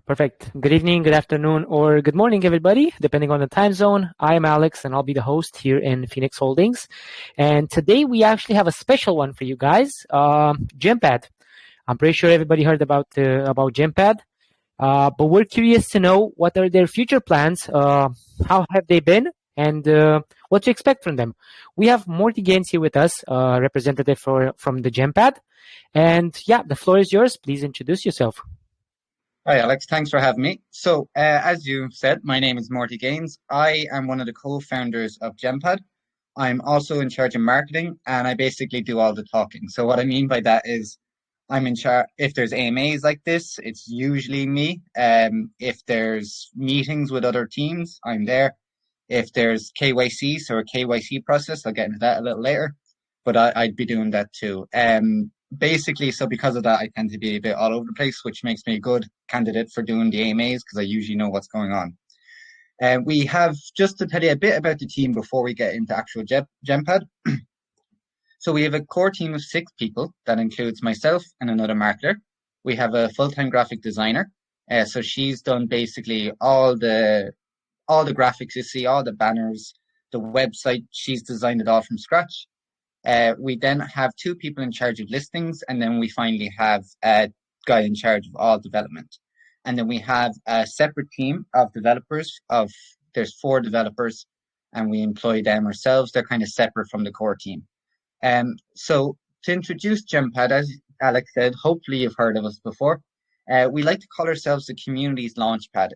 Perfect. Good evening, good afternoon, or good morning, everybody, depending on the time zone. I'm Alex, and I'll be the host here in Phoenix Holdings. And today we actually have a special one for you guys, Gempad. I'm pretty sure everybody heard about Gempad, but we're curious to know what are their future plans, how have they been, and what to expect from them. We have Morty Gaines here with us, representative from the Gempad. And yeah, the floor is yours. Please introduce yourself. Hi, Alex. Thanks for having me. As you said, my name is Morty Gaines. I am one of the co-founders of Gempad. I'm also in charge of marketing, and I basically do all the talking. So what I mean by that is I'm in charge. If there's AMAs like this, it's usually me. If there's meetings with other teams, I'm there. If there's KYC, so a KYC process, I'll get into that a little later, but I'd be doing that too. Basically, so because of that, I tend to be a bit all over the place, which makes me a good candidate for doing the AMAs because I usually know what's going on. We have, just to tell you a bit about the team before we get into actual Gempad. So we have a core team of 6 people that includes myself and another marketer. We have a full-time graphic designer. So she's done basically all the graphics you see, all the banners, the website. She's designed it all from scratch. We then have 2 people in charge of listings, and then we finally have a guy in charge of all development. And then we have a separate team of developers. There's 4 developers, and we employ them ourselves. They're kind of separate from the core team. So to introduce Gempad, as Alex said, hopefully you've heard of us before. We like to call ourselves the community's launchpad.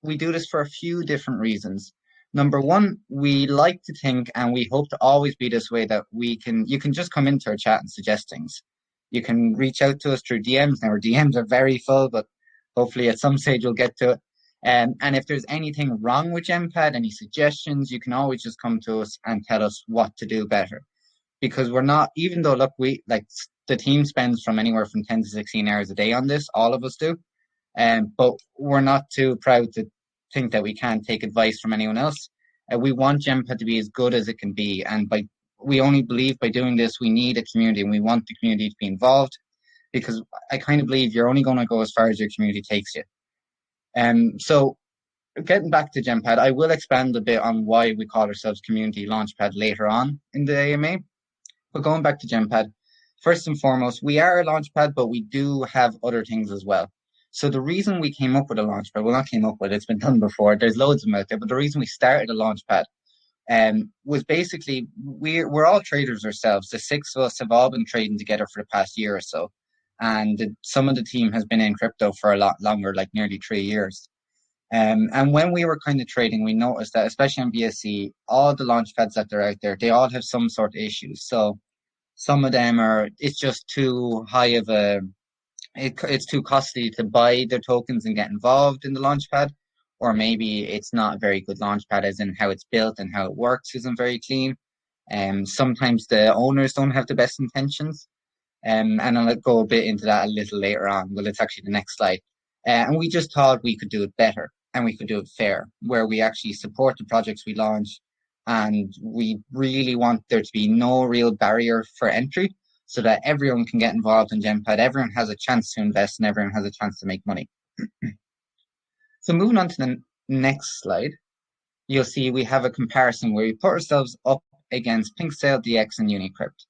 We do this for a few different reasons. Number one, we like to think, and we hope to always be this way, that you can just come into our chat and suggest things. You can reach out to us through DMs. Now our DMs are very full, but hopefully at some stage we'll get to it. And if there's anything wrong with Gempad, any suggestions, you can always just come to us and tell us what to do better. Because we're not, even though, look, the team spends from anywhere from 10 to 16 hours a day on this, all of us do. But we're not too proud to think that we can't take advice from anyone else. We want Gempad to be as good as it can be, and we only believe by doing this we need a community, and we want the community to be involved, because I kind of believe you're only going to go as far as your community takes you. So getting back to Gempad, I will expand a bit on why we call ourselves Community Launchpad later on in the AMA. But going back to Gempad, first and foremost, we are a launchpad, but we do have other things as well. So the reason we came up with a launchpad, well, not came up with, it's been done before. There's loads of them out there, but the reason we started a launchpad was basically we're all traders ourselves. The 6 of us have all been trading together for the past year or so, and some of the team has been in crypto for a lot longer, like nearly 3 years. And when we were kind of trading, we noticed that, especially on BSC, all the launchpads that are out there, they all have some sort of issues. So some of them it's just too high of it's too costly to buy their tokens and get involved in the launchpad, or maybe it's not a very good launchpad, as in how it's built and how it works isn't very clean. Sometimes the owners don't have the best intentions. And I'll go a bit into that a little later on. Well, it's actually the next slide. And we just thought we could do it better, and we could do it fair, where we actually support the projects we launch, and we really want there to be no real barrier for entry, so that everyone can get involved in Gempad, everyone has a chance to invest, and everyone has a chance to make money. So moving on to the next slide, you'll see we have a comparison where we put ourselves up against PinkSale, DX, and Unicrypt.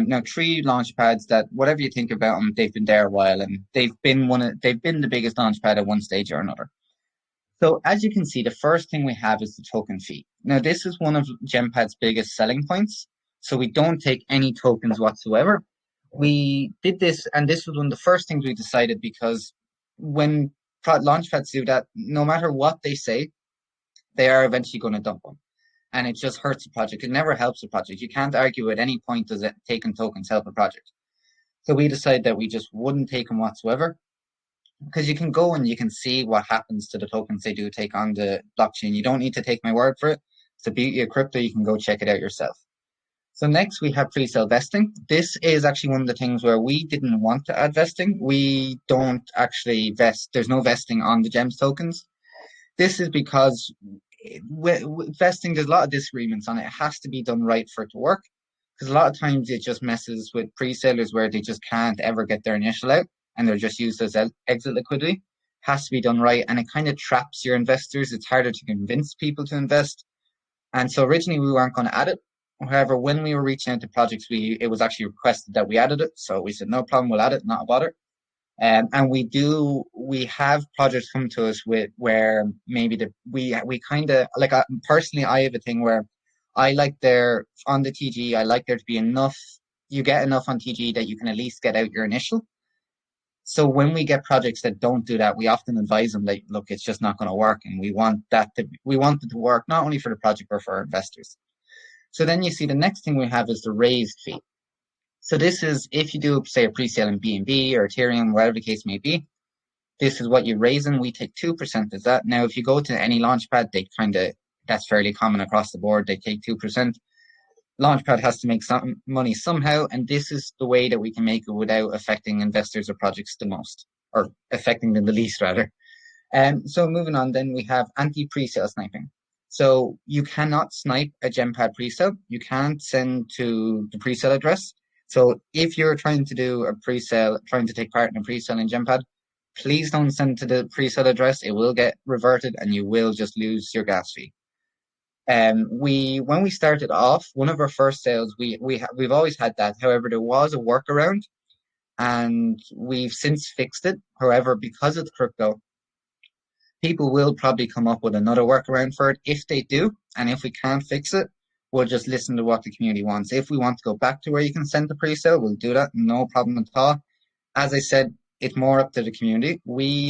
Now 3 launchpads that, whatever you think about them, they've been there a while, and they've been the biggest launchpad at one stage or another. So as you can see, the first thing we have is the token fee. Now this is one of Gempad's biggest selling points. So we don't take any tokens whatsoever. We did this, and this was one of the first things we decided, because when launchpads do that, no matter what they say, they are eventually going to dump them. And it just hurts the project. It never helps the project. You can't argue at any point does it taking tokens help a project. So we decided that we just wouldn't take them whatsoever, because you can go and you can see what happens to the tokens they do take on the blockchain. You don't need to take my word for it. It's the beauty of crypto. You can go check it out yourself. So next we have pre-sale vesting. This is actually one of the things where we didn't want to add vesting. We don't actually vest. There's no vesting on the GEMS tokens. This is because vesting, there's a lot of disagreements on it. It has to be done right for it to work, because a lot of times it just messes with pre-sellers where they just can't ever get their initial out, and they're just used as exit liquidity. has to be done right, and it kind of traps your investors. It's harder to convince people to invest. And so originally we weren't going to add it. However, when we were reaching out to projects, it was actually requested that we added it. So we said, no problem, we'll add it, not a bother. And we have projects come to us with where maybe we kind of like, personally, I have a thing where I like there on the TG, I like there to be enough, you get enough on TG that you can at least get out your initial. So when we get projects that don't do that, we often advise them like, look, it's just not going to work. And we want it to work not only for the project, but for our investors. So then you see the next thing we have is the raised fee. So this is if you do, say, a pre-sale in BNB or Ethereum, whatever the case may be, this is what you raise in. We take 2% of that. Now, if you go to any launchpad, that's fairly common across the board. They take 2%. Launchpad has to make some money somehow, and this is the way that we can make it without affecting investors or projects the most, or affecting them the least, rather. So moving on, then we have anti-pre-sale sniping. So you cannot snipe a Gempad pre-sale. You can't send to the pre-sale address. So if you're trying to do a pre-sale, trying to take part in a pre-sale in Gempad, please don't send to the pre-sale address. It will get reverted and you will just lose your gas fee. When we started off, one of our first sales, we've always had that. However, there was a workaround and we've since fixed it. However, because it's crypto, people will probably come up with another workaround for it. If they do, and if we can't fix it, we'll just listen to what the community wants. If we want to go back to where you can send the pre-sale, we'll do that. No problem at all. As I said, it's more up to the community.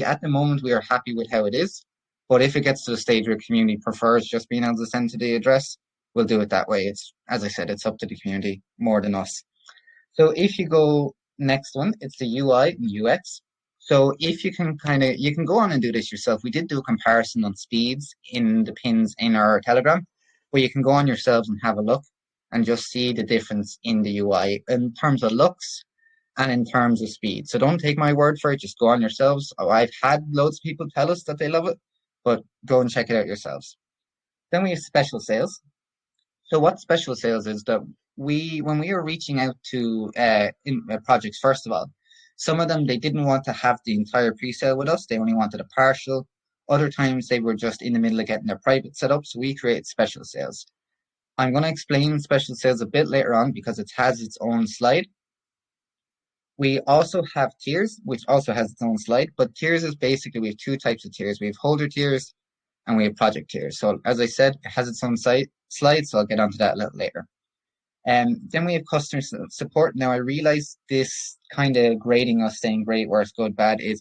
At the moment, we are happy with how it is. But if it gets to the stage where the community prefers just being able to send to the address, we'll do it that way. As I said, it's up to the community more than us. So if you go next one, it's the UI and UX. So if you can you can go on and do this yourself. We did do a comparison on speeds in the pins in our Telegram, where you can go on yourselves and have a look and just see the difference in the UI in terms of looks and in terms of speed. So don't take my word for it, just go on yourselves. I've had loads of people tell us that they love it, but go and check it out yourselves. Then we have special sales. So what special sales is that when we were reaching out to projects, first of all, some of them, they didn't want to have the entire pre-sale with us. They only wanted a partial. Other times they were just in the middle of getting their private set up. So we created special sales. I'm going to explain special sales a bit later on because it has its own slide. We also have tiers, which also has its own slide. But tiers is basically, we have two types of tiers. We have holder tiers and we have project tiers. So as I said, it has its own slide, so I'll get onto that a little later. Then we have customer support. Now I realize this kind of grading us, saying great, worse, good, bad is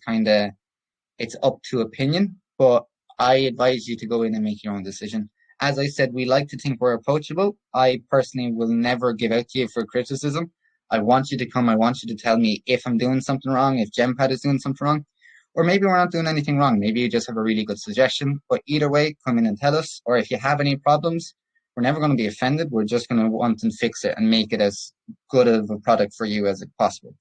it's up to opinion, but I advise you to go in and make your own decision. As I said, we like to think we're approachable. I personally will never give out to you for criticism. I want you to come. I want you to tell me if I'm doing something wrong, if Gempad is doing something wrong, or maybe we're not doing anything wrong. Maybe you just have a really good suggestion. But either way, come in and tell us. Or if you have any problems, we're never going to be offended. We're just going to want to fix it and make it as good of a product for you as possible.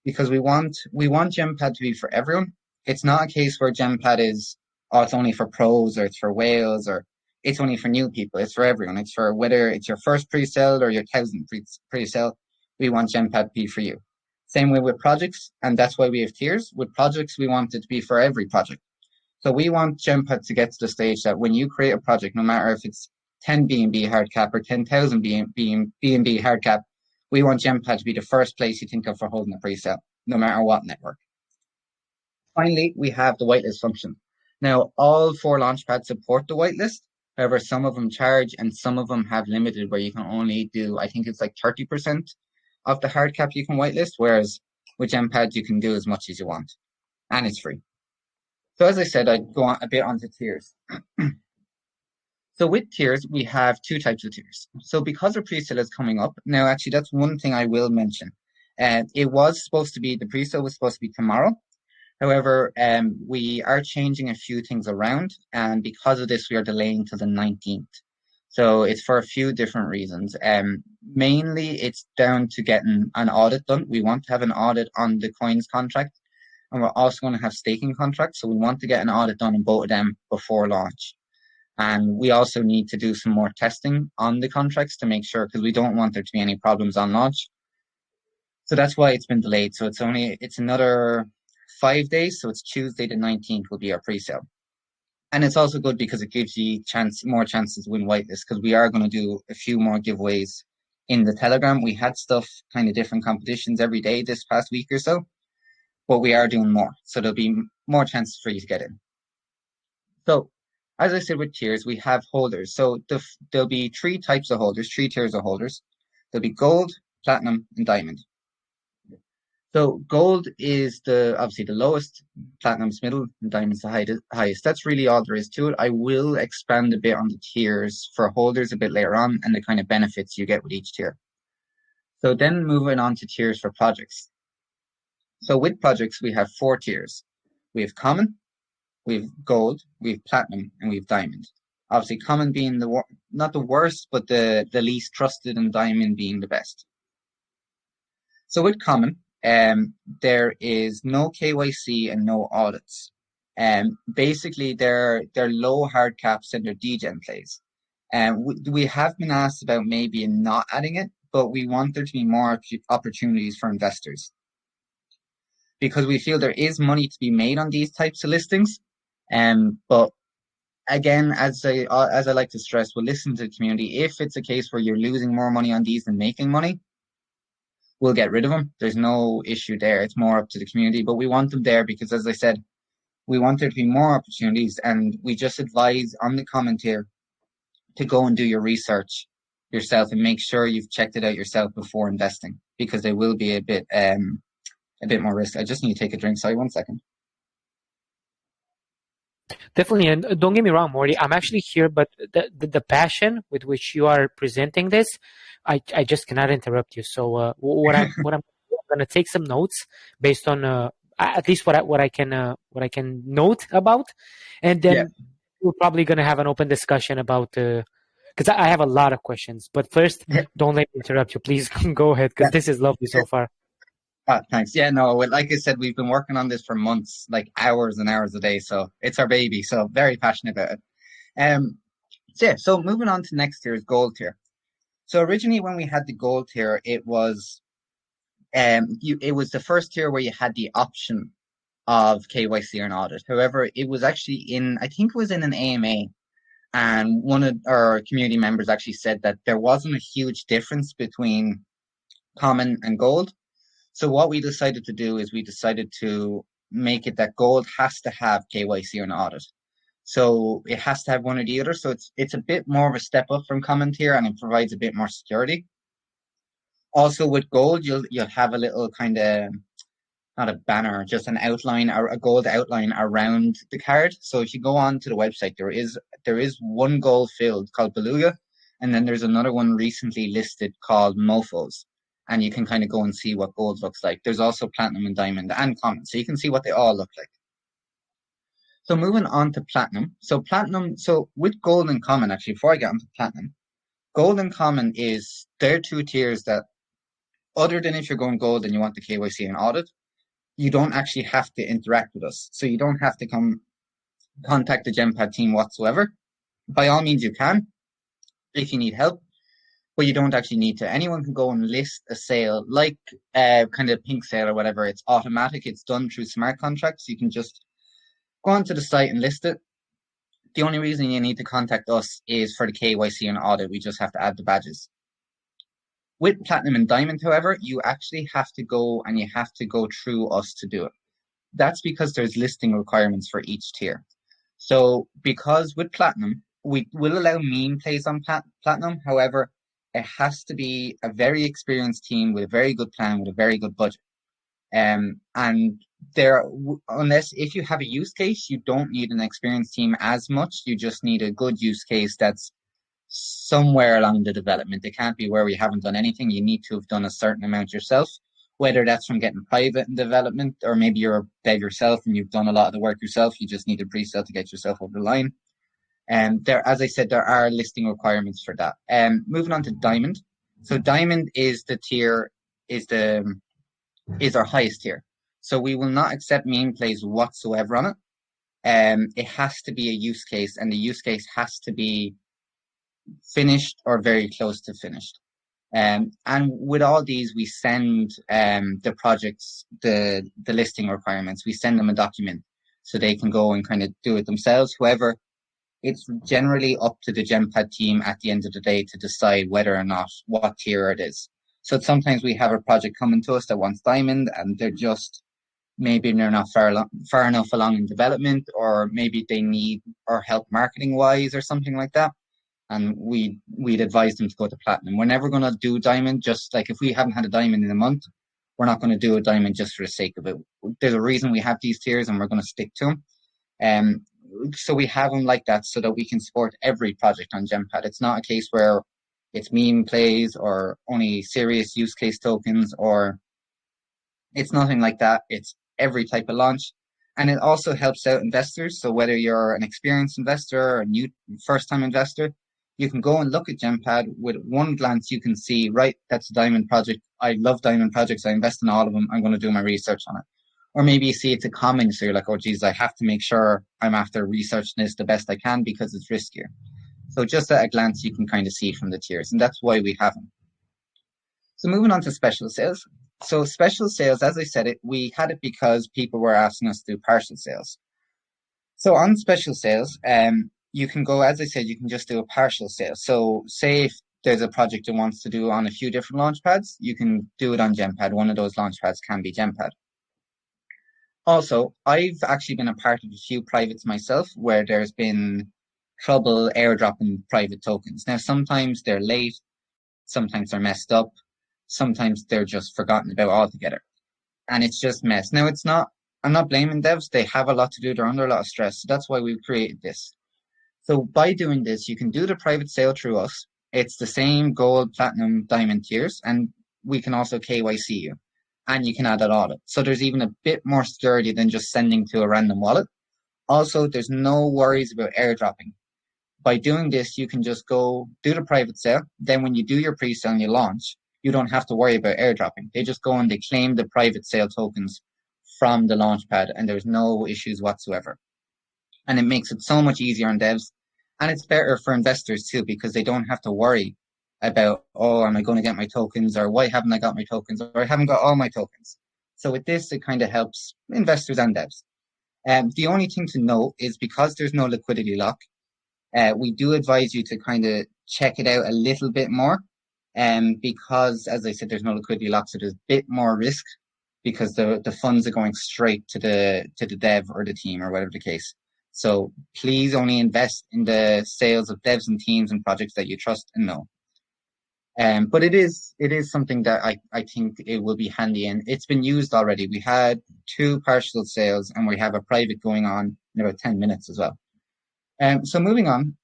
Because we want Gempad to be for everyone. It's not a case where Gempad is, it's only for pros or it's for whales or it's only for new people. It's for everyone. It's for whether it's your first pre-sale or your 1,000th pre-sale. We want Gempad to be for you. Same way with projects, and that's why we have tiers. With projects, we want it to be for every project. So we want Gempad to get to the stage that when you create a project, no matter if it's 10 BNB hard cap or 10,000 BNB hard cap, we want Gempad to be the first place you think of for holding a pre-sale, no matter what network. Finally, we have the whitelist function. Now, all 4 launchpads support the whitelist. However, some of them charge and some of them have limited where you can only do, I think it's like 30% of the hard cap you can whitelist, whereas with Gempad you can do as much as you want. And it's free. So as I said, I'd go on a bit onto tiers. So with tiers, we have 2 types of tiers. So because our pre-sale is coming up, now actually that's one thing I will mention. The pre-sale was supposed to be tomorrow. However, we are changing a few things around, and because of this, we are delaying to the 19th. So it's for a few different reasons. Mainly, it's down to getting an audit done. We want to have an audit on the coins contract, and we're also going to have staking contracts. So we want to get an audit done on both of them before launch. And we also need to do some more testing on the contracts to make sure, because we don't want there to be any problems on launch. So that's why it's been delayed. So it's another 5 days. So it's Tuesday the 19th will be our pre-sale. And it's also good because it gives you more chances to win whitelist, because we are going to do a few more giveaways in the Telegram. We had stuff, kind of different competitions every day this past week or so, but we are doing more. So there'll be more chances for you to get in. So as I said, with tiers, we have holders. So there'll be 3 types of holders, 3 tiers of holders. There'll be gold, platinum, and diamond. So gold is obviously the lowest, platinum's middle, and diamond's the highest. That's really all there is to it. I will expand a bit on the tiers for holders a bit later on and the kind of benefits you get with each tier. So then moving on to tiers for projects. So with projects, we have 4 tiers. We have common, we have gold, we have platinum, and we have diamond. Obviously, common being not the worst, but the least trusted, and diamond being the best. So with common, there is no KYC and no audits. Basically, they're low hard caps and they're degen plays. We have been asked about maybe not adding it, but we want there to be more opportunities for investors, because we feel there is money to be made on these types of listings. But again, as I like to stress, we'll listen to the community. If it's a case where you're losing more money on these than making money, we'll get rid of them. There's no issue there. It's more up to the community, but we want them there because, as I said, we want there to be more opportunities, and we just advise on the comment here to go and do your research yourself and make sure you've checked it out yourself before investing, because there will be a bit more risk. I just need to take a drink. Sorry, 1 second. Definitely, and don't get me wrong, Morty. I'm actually here, but the passion with which you are presenting this, I just cannot interrupt you. So what I'm gonna take some notes based on at least what I can note about, and then we're probably gonna have an open discussion about because I have a lot of questions. But first, don't let me interrupt you, please. Go ahead, because this is lovely so far. Thanks. Yeah, no, like I said, we've been working on this for months, like hours and hours a day. So it's our baby. So very passionate about it. So moving on to next tier is gold tier. So originally when we had the gold tier, it was the first tier where you had the option of KYC or an audit. However, it was actually I think it was in an AMA, and one of our community members actually said that there wasn't a huge difference between common and gold. So what we decided to do is we decided to make it that gold has to have KYC or an audit. So it has to have one or the other. So it's a bit more of a step up from common tier, and it provides a bit more security. Also with gold, you'll have a little kind of, not a banner, just an outline, or a gold outline around the card. So if you go on to the website, there is one gold field called Beluga, and then there's another one recently listed called Mofos. And you can kind of go and see what gold looks like. There's also platinum and diamond and common, so you can see what they all look like. So moving on to platinum. So with gold and common, actually, before I get onto platinum, gold and common they're 2 tiers that, other than if you're going gold and you want the KYC and audit, you don't actually have to interact with us. So you don't have to contact the Gempad team whatsoever. By all means, you can if you need help, but you don't actually need to. Anyone can go and list a sale, like kind of pink sale or whatever. It's automatic. It's done through smart contracts. You can just go onto the site and list it. The only reason you need to contact us is for the KYC and audit. We just have to add the badges. With platinum and diamond, however, you actually have to go through us to do it. That's because there's listing requirements for each tier. So because with platinum, we will allow meme plays on platinum. However, it has to be a very experienced team with a very good plan, with a very good budget. And unless if you have a use case, you don't need an experienced team as much. You just need a good use case that's somewhere along the development. It can't be where we haven't done anything. You need to have done a certain amount yourself, whether that's from getting private in development, or maybe you're a dev yourself and you've done a lot of the work yourself. You just need a pre-sale to get yourself over the line. And as I said, there are listing requirements for that. Moving on to diamond. So diamond is our highest tier. So we will not accept meme plays whatsoever on it. It has to be a use case, and the use case has to be finished or very close to finished. And with all these, we send the projects the listing requirements. We send them a document so they can go and kind of do it themselves. However, it's generally up to the Gempad team at the end of the day to decide whether or not what tier it is. So sometimes we have a project coming to us that wants diamond, and maybe they're not far enough along in development, or maybe they need our help marketing wise or something like that. And we'd advise them to go to platinum. We're never going to do diamond, just like if we haven't had a diamond in a month, we're not going to do a diamond just for the sake of it. There's a reason we have these tiers, and we're going to stick to them. So we have them like that so that we can support every project on Gempad. It's not a case where it's meme plays or only serious use case tokens, or it's nothing like that. It's every type of launch. And it also helps out investors. So whether you're an experienced investor or a new first-time investor, you can go and look at Gempad. With one glance, you can see, right, that's a diamond project. I love diamond projects. I invest in all of them. I'm going to do my research on it. Or maybe you see it's a common, so you're like, oh, geez, I have to make sure I'm after researching this the best I can because it's riskier. So just at a glance, you can kind of see from the tiers, and that's why we have them. So moving on to special sales. So special sales, as I said, we had it because people were asking us to do partial sales. So on special sales, you can go, as I said, you can just do a partial sale. So say if there's a project that wants to do on a few different launch pads, you can do it on Gempad. One of those launch pads can be Gempad. Also, I've actually been a part of a few privates myself where there's been trouble airdropping private tokens. Now, sometimes they're late, sometimes they're messed up, sometimes they're just forgotten about altogether. And it's just mess. Now, I'm not blaming devs. They have a lot to do. They're under a lot of stress. So that's why we've created this. So by doing this, you can do the private sale through us. It's the same gold, platinum, diamond tiers, and we can also KYC you. And you can add an audit. So there's even a bit more security than just sending to a random wallet. Also, there's no worries about airdropping. By doing this, you can just go do the private sale. Then when you do your pre-sale and you launch, you don't have to worry about airdropping. They just go and they claim the private sale tokens from the launchpad, and there's no issues whatsoever. And it makes it so much easier on devs. And it's better for investors too, because they don't have to worry about, oh, am I going to get my tokens, or why haven't I got my tokens, or I haven't got all my tokens. So with this, it kind of helps investors and devs. The only thing to note is because there's no liquidity lock, we do advise you to kind of check it out a little bit more. Because, as I said, there's no liquidity lock, so there's a bit more risk because the funds are going straight to the dev or the team or whatever the case. So please only invest in the sales of devs and teams and projects that you trust and know. But it is something that I think it will be handy, and it's been used already. We had 2 partial sales, and we have a private going on in about 10 minutes as well. So moving on,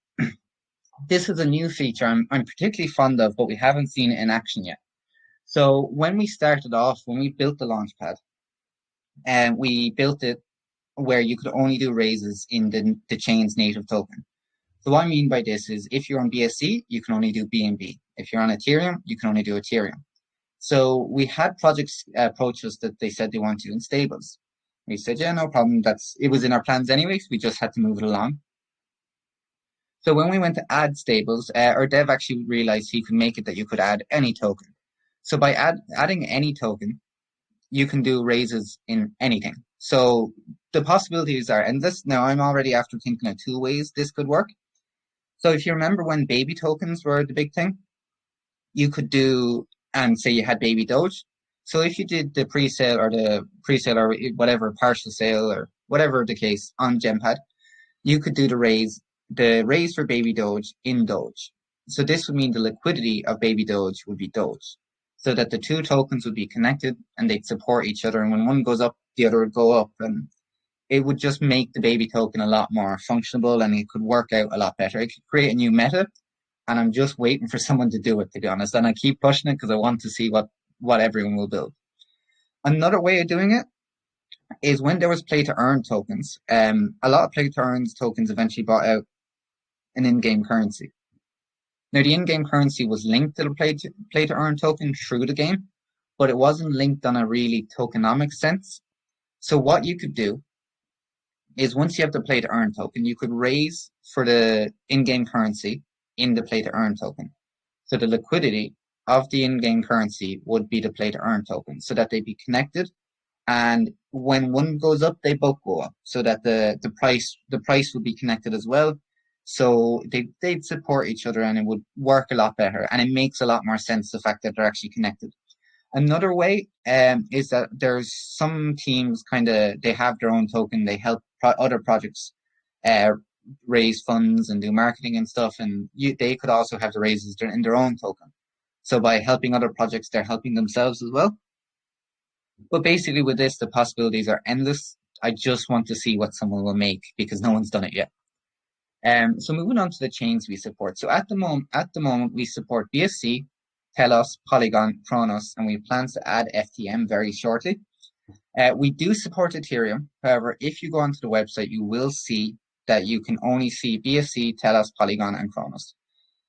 this is a new feature I'm particularly fond of, but we haven't seen it in action yet. So when we started off, when we built the Launchpad, we built it where you could only do raises in the chain's native token. So what I mean by this is if you're on BSC, you can only do BNB. If you're on Ethereum, you can only do Ethereum. So we had projects approach us that they said they want to in stables. We said, yeah, no problem. It was in our plans anyways. We just had to move it along. So when we went to add stables, our dev actually realized he could make it that you could add any token. So by adding any token, you can do raises in anything. So the possibilities are endless. Now I'm already after thinking of 2 ways this could work. So if you remember when baby tokens were the big thing, you could do, and say you had baby Doge. So if you did the pre-sale or whatever, partial sale or whatever the case on Gempad, you could do the raise for baby Doge in Doge. So this would mean the liquidity of baby Doge would be Doge, so that the 2 tokens would be connected and they'd support each other. And when one goes up, the other would go up, and it would just make the baby token a lot more functional, and it could work out a lot better. It could create a new meta, and I'm just waiting for someone to do it, to be honest. And I keep pushing it because I want to see what everyone will build. Another way of doing it is when there was play to earn tokens. A lot of play to earn tokens eventually bought out an in-game currency. Now the in-game currency was linked to the play to earn token through the game, but it wasn't linked on a really tokenomic sense. So what you could do is once you have the play to earn token, you could raise for the in-game currency in the play to earn token. So the liquidity of the in-game currency would be the play-to-earn token, so that they be connected. And when one goes up, they both go up, so that the price would be connected as well. So they'd support each other, and it would work a lot better. And it makes a lot more sense, the fact that they're actually connected. Another way is that there's some teams they have their own token. They help other projects uh, raise funds and do marketing and stuff, and they could also have the raises in their own token. So by helping other projects, they're helping themselves as well. But basically, with this, the possibilities are endless. I just want to see what someone will make, because no one's done it yet. So moving on to the chains we support. So at the moment we support BSC, Telos, Polygon, Kronos, and we plan to add FTM very shortly. We do support Ethereum. However, if you go onto the website, you will see that you can only see BSC, Telos, Polygon, and Kronos.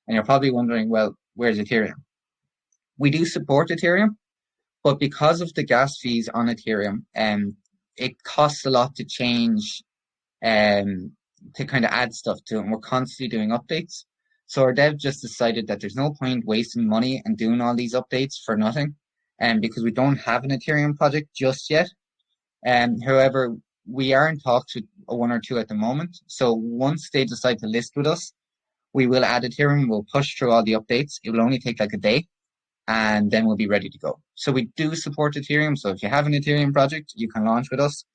And you're probably wondering, well, where's Ethereum? We do support Ethereum, but because of the gas fees on Ethereum, it costs a lot to change, to kind of add stuff to it, and we're constantly doing updates. So our dev just decided that there's no point wasting money and doing all these updates for nothing, because we don't have an Ethereum project just yet. However, we are in talks with one or two at the moment. So once they decide to list with us, we will add Ethereum. We'll push through all the updates. It will only take like a day, and then we'll be ready to go. So we do support Ethereum. So if you have an Ethereum project, you can launch with us.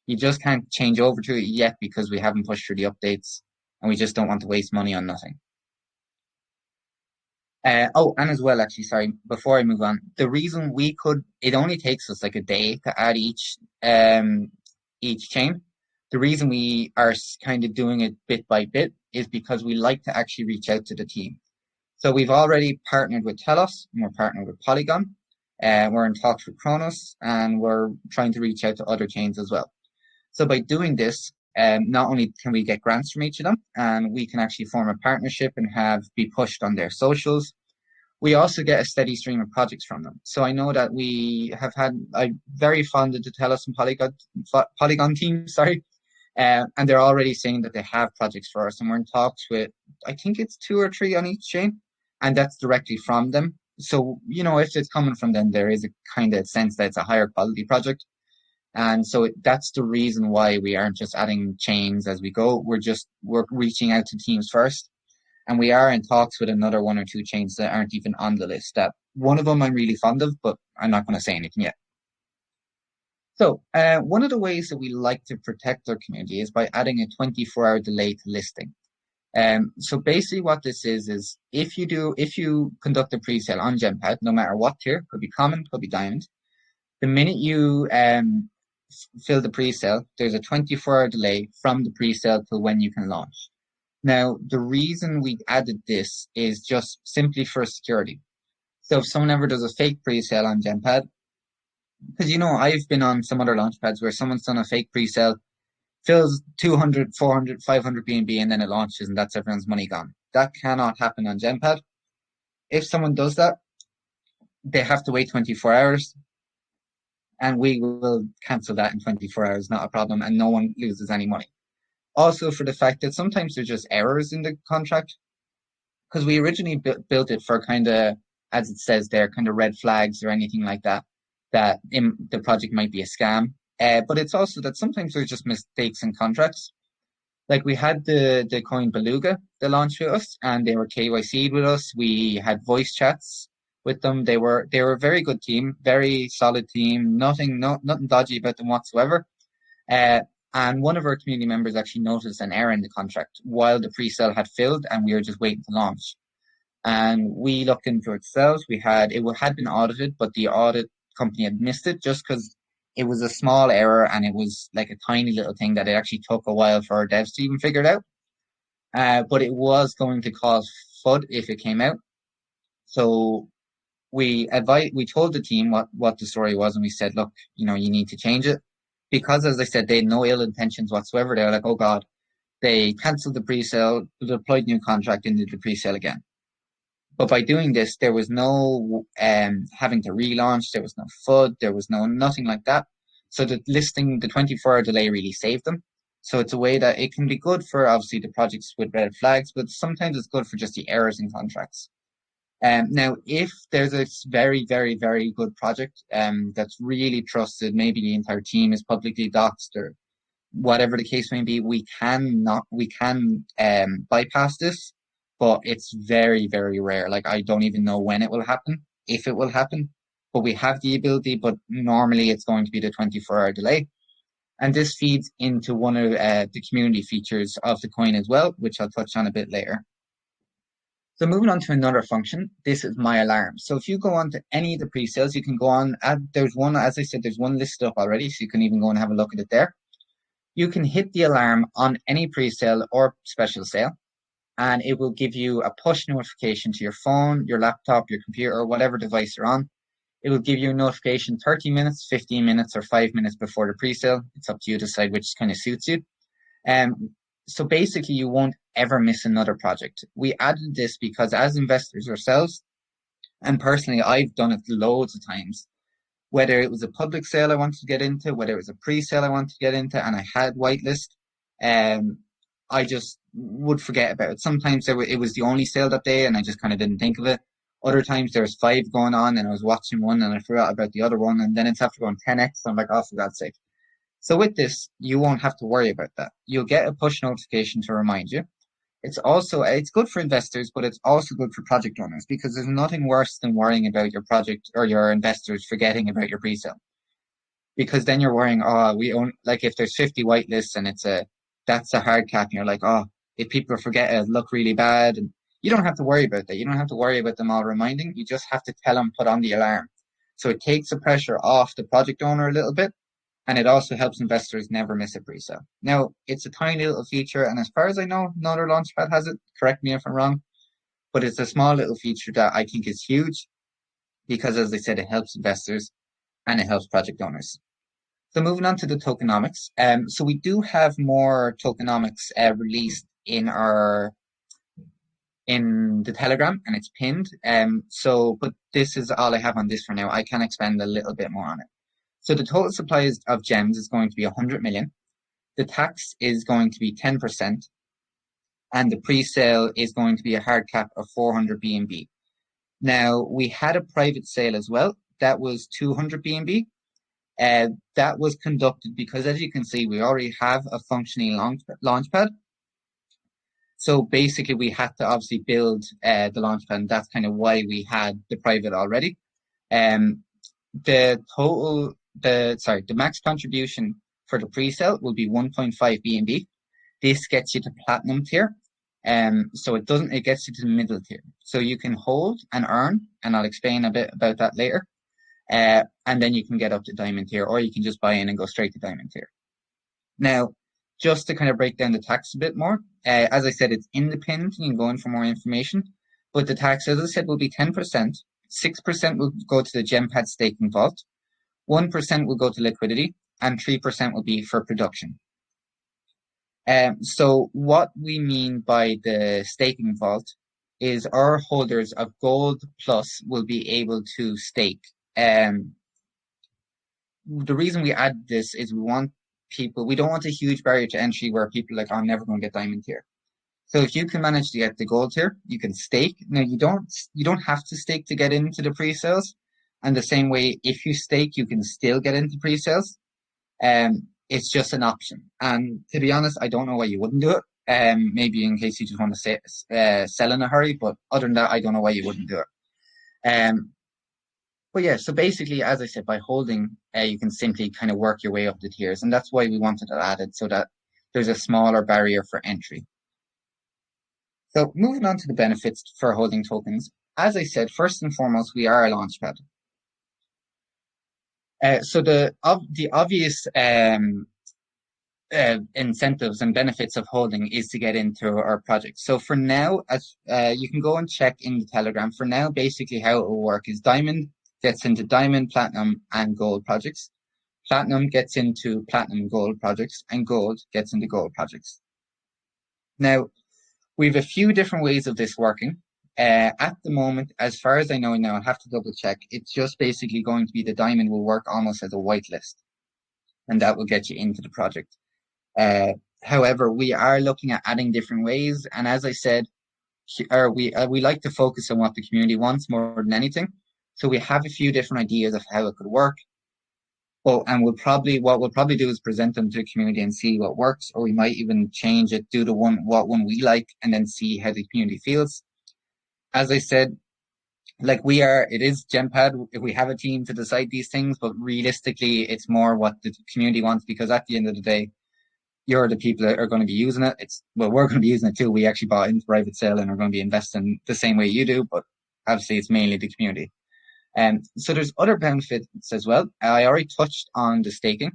You just can't change over to it yet, because we haven't pushed through the updates, and we just don't want to waste money on nothing. And as well, actually, sorry, before I move on, the reason it only takes us like a day to add each chain. The reason we are kind of doing it bit by bit is because we like to actually reach out to the team. So we've already partnered with Telos, and we're partnered with Polygon. We're in talks with Kronos, and we're trying to reach out to other chains as well. So by doing this, not only can we get grants from each of them, and we can actually form a partnership and be pushed on their socials, we also get a steady stream of projects from them. So I know that I'm very fond of the Telos and Polygon team, sorry. And they're already saying that they have projects for us, and we're in talks with, I think it's 2 or 3 on each chain, and that's directly from them. So, if it's coming from them, there is a kind of sense that it's a higher quality project. And so that's the reason why we aren't just adding chains as we go. We're reaching out to teams first. And we are in talks with another 1 or 2 chains that aren't even on the list. That one of them I'm really fond of, but I'm not going to say anything yet. So one of the ways that we like to protect our community is by adding a 24-hour delay to listing. So basically what this is if you conduct a pre-sale on Gempad, no matter what tier, could be common, could be diamond, the minute you fill the pre-sale, there's a 24-hour delay from the pre-sale to when you can launch. Now, the reason we added this is just simply for security. So if someone ever does a fake pre-sale on Gempad, because I've been on some other launch pads where someone's done a fake pre-sale, fills 200, 400, 500 BNB, and then it launches, and that's everyone's money gone. That cannot happen on Gempad. If someone does that, they have to wait 24 hours, and we will cancel that in 24 hours, not a problem, and no one loses any money. Also, for the fact that sometimes there's just errors in the contract, because we originally built it for kind of, as it says there, kind of red flags or anything like that, that the project might be a scam. But it's also that sometimes there's just mistakes in contracts. Like we had the coin Beluga that launched with us, and they were KYC'd with us. We had voice chats with them. They were a very good team, very solid team. Nothing dodgy about them whatsoever. And one of our community members actually noticed an error in the contract while the pre-sale had filled, and we were just waiting to launch. And we looked into it ourselves. It had been audited, but the audit company had missed it just because it was a small error, and it was like a tiny little thing that it actually took a while for our devs to even figure it out. But it was going to cause FUD if it came out. So we told the team what the story was, and we said, look, you need to change it. Because, as I said, they had no ill intentions whatsoever. They were like, oh God, they cancelled the pre-sale, deployed new contract into the pre-sale again. But by doing this, there was no having to relaunch, there was no FUD, there was nothing like that. So the 24-hour delay really saved them. So it's a way that it can be good for, obviously, the projects with red flags, but sometimes it's good for just the errors in contracts. Now, if there's a very, very, very good project that's really trusted, maybe the entire team is publicly doxed or whatever the case may be, we can bypass this, but it's very, very rare. Like I don't even know when it will happen, if it will happen, but we have the ability, but normally it's going to be the 24-hour delay. And this feeds into one of the community features of the coin as well, which I'll touch on a bit later. So moving on to another function, this is my alarm. So if you go on to any of the pre-sales, you can go on, there's one, as I said, there's one listed up already, so you can even go and have a look at it there. You can hit the alarm on any pre-sale or special sale, and it will give you a push notification to your phone, your laptop, your computer, or whatever device you're on. It will give you a notification 30 minutes, 15 minutes, or 5 minutes before the pre-sale. It's up to you to decide which kind of suits you. So basically, you won't ever miss another project. We added this because as investors ourselves, and personally, I've done it loads of times, whether it was a public sale I wanted to get into, whether it was a pre-sale I wanted to get into, and I had whitelist, I just would forget about it. Sometimes it was the only sale that day, and I just kind of didn't think of it. Other times there was 5 going on, and I was watching one, and I forgot about the other one, and then it's after going 10x. I'm like, oh, for God's sake. So with this, you won't have to worry about that. You'll get a push notification to remind you. It's good for investors, but it's also good for project owners because there's nothing worse than worrying about your project or your investors forgetting about your pre-sale. Because then you're worrying, like if there's 50 whitelists and that's a hard cap, and you're like, oh, if people forget, it'll look really bad. And you don't have to worry about that. You don't have to worry about them all reminding. You just have to tell them, put on the alarm. So it takes the pressure off the project owner a little bit. And it also helps investors never miss a pre-sale. Now, it's a tiny little feature, and as far as I know, no other launchpad has it. Correct me if I'm wrong, but it's a small little feature that I think is huge because, as I said, it helps investors and it helps project owners. So moving on to the tokenomics. So we do have more tokenomics released in the Telegram, and it's pinned. But this is all I have on this for now. I can expand a little bit more on it. So the total supply of gems is going to be 100 million. The tax is going to be 10%. And the pre-sale is going to be a hard cap of 400 BNB. Now, we had a private sale as well. That was 200 BNB. That was conducted because, as you can see, we already have a functioning launchpad. So basically, we had to obviously build the launchpad, and that's kind of why we had the private already. The max contribution for the pre-sale will be 1.5 BNB. This gets you to platinum tier. So it gets you to the middle tier. So you can hold and earn, and I'll explain a bit about that later. And then you can get up to diamond tier, or you can just buy in and go straight to diamond tier. Now, just to kind of break down the tax a bit more, as I said, it's independent. You can go in for more information. But the tax, as I said, will be 10%. 6% will go to the Gempad staking vault. 1% will go to liquidity, and 3% will be for production. So what we mean by the staking vault is our holders of Gold Plus will be able to stake. The reason we add this is we don't want a huge barrier to entry where people are like, oh, I'm never going to get diamond tier. So if you can manage to get the gold tier, you can stake. Now you don't have to stake to get into the pre-sales. And the same way, if you stake, you can still get into pre-sales. It's just an option. And to be honest, I don't know why you wouldn't do it. Maybe in case you just want to sell in a hurry. But other than that, I don't know why you wouldn't do it. But yeah, so basically, as I said, by holding, you can simply kind of work your way up the tiers. And that's why we wanted it added, so that there's a smaller barrier for entry. So moving on to the benefits for holding tokens. As I said, first and foremost, we are a launchpad. So the obvious incentives and benefits of holding is to get into our project. So for now, as you can go and check in the Telegram. For now, basically how it will work is Diamond gets into Diamond, Platinum, and Gold projects. Platinum gets into Platinum Gold projects, and Gold gets into Gold projects. Now, we have a few different ways of this working. At the moment, as far as I know now, I'll have to double check. It's just basically going to be the diamond will work almost as a whitelist, and that will get you into the project. However, we are looking at adding different ways. And as I said, we like to focus on what the community wants more than anything. So we have a few different ideas of how it could work. Well, and what we'll probably do is present them to the community and see what works, or we might even change it, do what one we like, and then see how the community feels. As I said, like it is Gempad. We have a team to decide these things, but realistically, it's more what the community wants, because at the end of the day, you're the people that are going to be using it. We're going to be using it too. We actually bought into private sale and are going to be investing the same way you do, but obviously it's mainly the community. So there's other benefits as well. I already touched on the staking.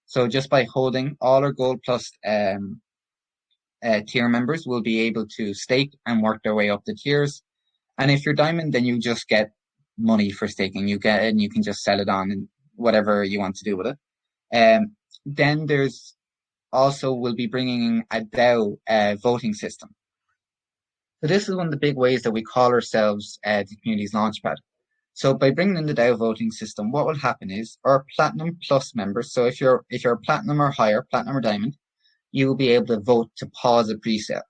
So just by holding, all our Gold Plus tier members will be able to stake and work their way up the tiers. And if you're Diamond, then you just get money for staking. You get it and you can just sell it on and whatever you want to do with it. Then there's also will be bringing a DAO voting system. So this is one of the big ways that we call ourselves the community's launchpad. So by bringing in the DAO voting system, what will happen is our Platinum Plus members, so if you're Platinum or higher, Platinum or Diamond, you will be able to vote to pause a pre-sale.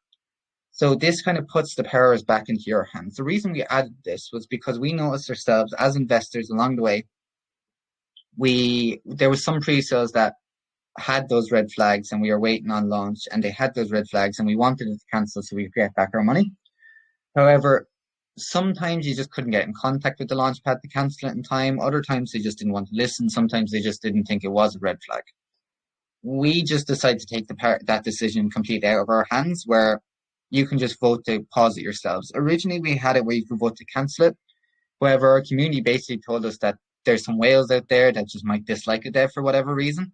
So this kind of puts the powers back into your hands. The reason we added this was because we noticed ourselves as investors along the way, there was some pre-sales that had those red flags and we were waiting on launch, and they had those red flags and we wanted it to cancel so we could get back our money. However, sometimes you just couldn't get in contact with the launchpad to cancel it in time. Other times they just didn't want to listen. Sometimes they just didn't think it was a red flag. We just decided to take that decision completely out of our hands, where you can just vote to pause it yourselves. Originally, we had it where you could vote to cancel it. However, our community basically told us that there's some whales out there that just might dislike it there for whatever reason.